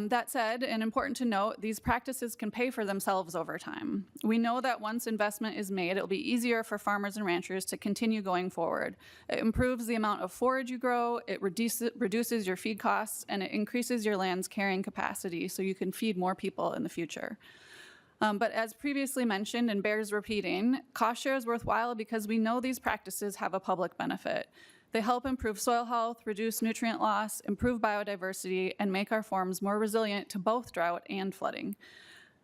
That said, and important to note, these practices can pay for themselves over time. We know that once investment is made, it'll be easier for farmers and ranchers to continue going forward. It improves the amount of forage you grow, it reduces your feed costs, and it increases your land's carrying capacity so you can feed more people in the future. But as previously mentioned and bears repeating, cost share is worthwhile because we know these practices have a public benefit. They help improve soil health, reduce nutrient loss, improve biodiversity, and make our farms more resilient to both drought and flooding.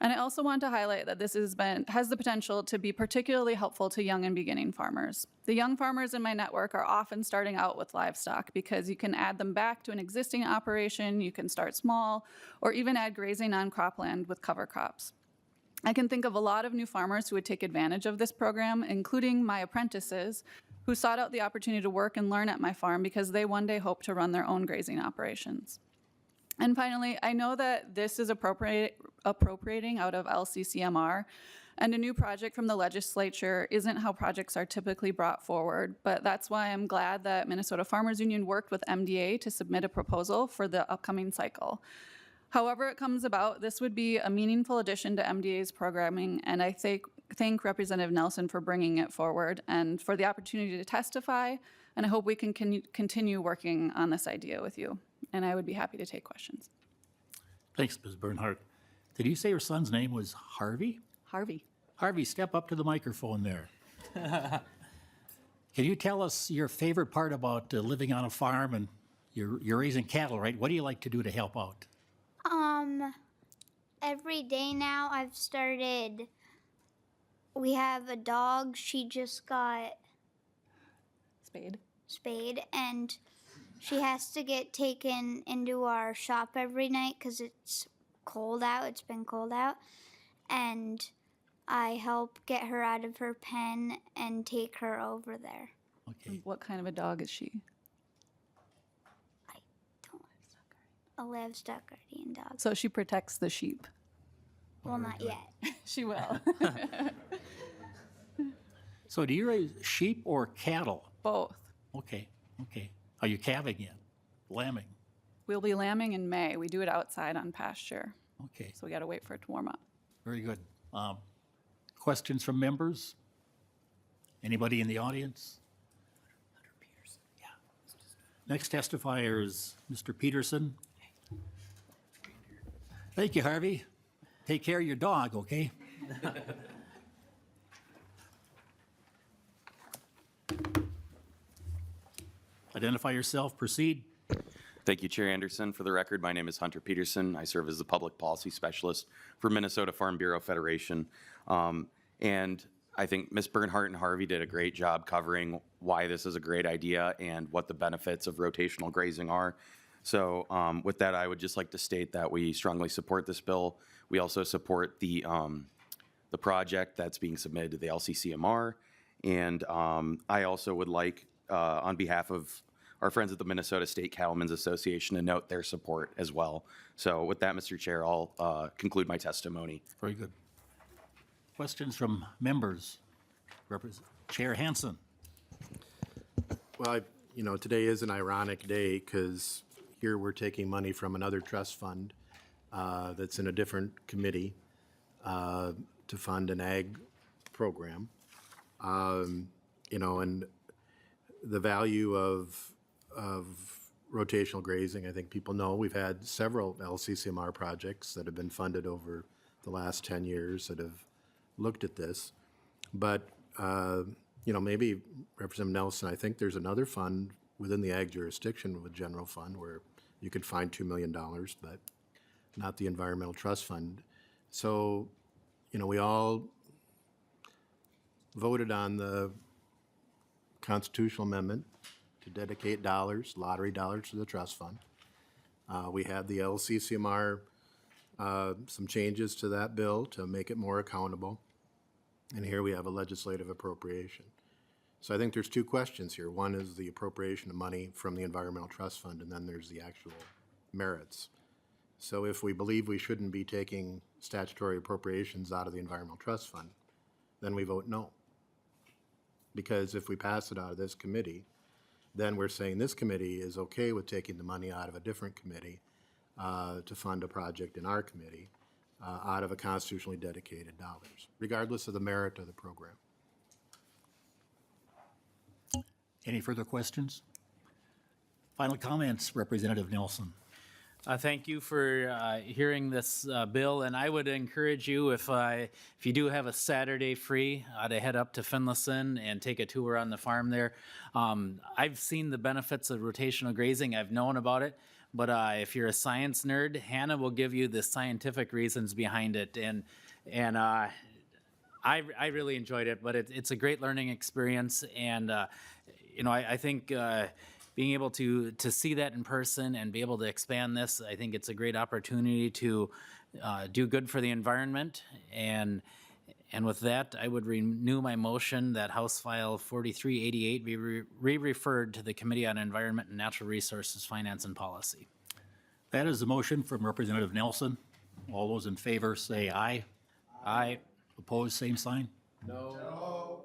And I also want to highlight that this has the potential to be particularly helpful to young and beginning farmers. The young farmers in my network are often starting out with livestock because you can add them back to an existing operation, you can start small, or even add grazing on cropland with cover crops. I can think of a lot of new farmers who would take advantage of this program, including my apprentices, who sought out the opportunity to work and learn at my farm because they one day hope to run their own grazing operations. And finally, I know that this is appropriating out of LCCMR, and a new project from the legislature isn't how projects are typically brought forward, but that's why I'm glad that Minnesota Farmers Union worked with MDA to submit a proposal for the upcoming cycle. However it comes about, this would be a meaningful addition to MDA's programming, and I thank Representative Nelson for bringing it forward and for the opportunity to testify, and I hope we can continue working on this idea with you, and I would be happy to take questions. Thanks, Ms. Bernhardt. Did you say your son's name was Harvey? Harvey. Harvey, step up to the microphone there. Can you tell us your favorite part about living on a farm, and you're raising cattle, right? What do you like to do to help out? Every day now I've started, we have a dog, she just got spayed, and she has to get taken into our shop every night because it's cold out, it's been cold out, and I help get her out of her pen and take her over there. Okay. What kind of a dog is she? A livestock guardian dog. So she protects the sheep. Well, not yet. She will. So do you raise sheep or cattle? Both. Okay, okay. Are you calving yet? Lambing? We'll be lambing in May. We do it outside on pasture. Okay. So we got to wait for it to warm up. Very good. Questions from members? Anybody in the audience? Yeah. Next testifier is Mr. Peterson. Thank you, Harvey. Take care of your dog, okay? Identify yourself, proceed. Thank you, Chair Anderson. For the record, my name is Hunter Peterson. I serve as the Public Policy Specialist for Minnesota Farm Bureau Federation. And I think Ms. Bernhardt and Harvey did a great job covering why this is a great idea and what the benefits of rotational grazing are. So with that, I would just like to state that we strongly support this bill. We also support the project that's being submitted to the LCCMR. And I also would like, on behalf of our friends at the Minnesota State Cattlemen's Association, to note their support as well. So with that, Mr. Chair, I'll conclude my testimony. Very good. Questions from members? Chair Hansen. Well, today is an ironic day because here we're taking money from another trust fund that's in a different committee to fund an ag program. And the value of rotational grazing, I think people know. We've had several LCCMR projects that have been funded over the last 10 years that have looked at this. But, maybe Representative Nelson, I think there's another fund within the ag jurisdiction with general fund where you could find $2 million, but not the environmental trust fund. So, we all voted on the constitutional amendment to dedicate dollars, lottery dollars, to the trust fund. We had the LCCMR, some changes to that bill to make it more accountable. And here we have a legislative appropriation. So I think there's two questions here. One is the appropriation of money from the Environmental Trust Fund, and then there's the actual merits. So if we believe we shouldn't be taking statutory appropriations out of the Environmental Trust Fund, then we vote no. Because if we pass it out of this committee, then we're saying this committee is okay with taking the money out of a different committee to fund a project in our committee out of a constitutionally dedicated dollars, regardless of the merit of the program. Any further questions? Final comments, Representative Nelson. Thank you for hearing this bill, and I would encourage you, if you do have a Saturday free, to head up to Finlayson and take a tour on the farm there. I've seen the benefits of rotational grazing. I've known about it, but if you're a science nerd, Hannah will give you the scientific reasons behind it, and I really enjoyed it. But it's a great learning experience, and I think. Being able to see that in person and be able to expand this, I think it's a great opportunity to do good for the environment. And with that, I would renew my motion that House File 4388 be re-referred to the Committee on Environment and Natural Resources, Finance and Policy. That is the motion from Representative Nelson. All those in favor say aye. Aye. Opposed, same sign. No.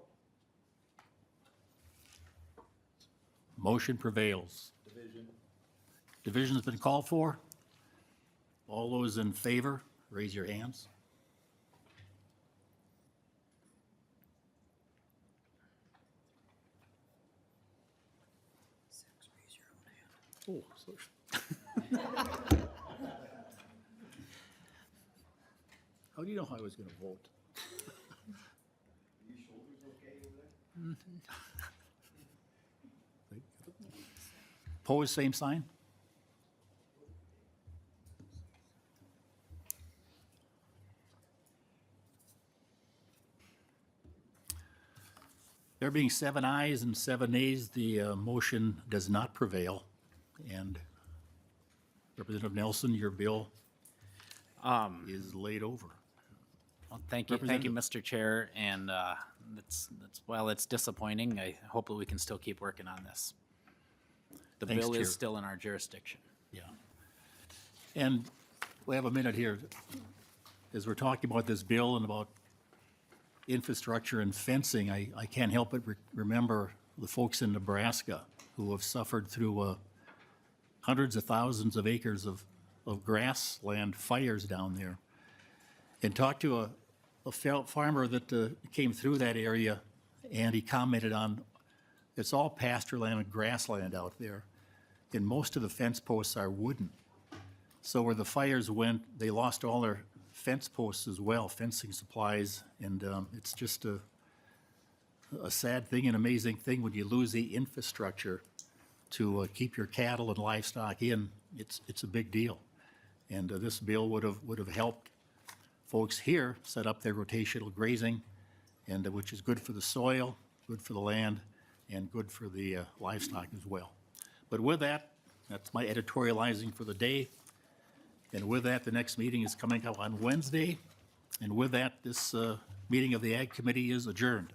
Motion prevails. Division has been called for. All those in favor, raise your hands. Oh, so how do you know how I was going to vote? Opposed, same sign. There being 7 ayes and 7 nays, the motion does not prevail. And Representative Nelson, your bill is laid over. Well, thank you, Mr. Chair. And while it's disappointing, I hope that we can still keep working on this. The Thanks, bill Chair. is still in our jurisdiction. Yeah. And we have a minute here. As we're talking about this bill and about infrastructure and fencing, I can't help but remember the folks in Nebraska who have suffered through hundreds of thousands of acres of grassland fires down there. And talked to a farmer that came through that area, and he commented on it's all pasture land and grassland out there, and most of the fence posts are wooden. So where the fires went, they lost all their fence posts as well, fencing supplies, and it's just a sad thing, an amazing thing when you lose the infrastructure to keep your cattle and livestock in. It's a big deal, and this bill would have helped folks here set up their rotational grazing and which is good for the soil, good for the land, and good for the livestock as well. But with that, that's my editorializing for the day. And with that, the next meeting is coming up on Wednesday. And with that, this meeting of the Ag Committee is adjourned.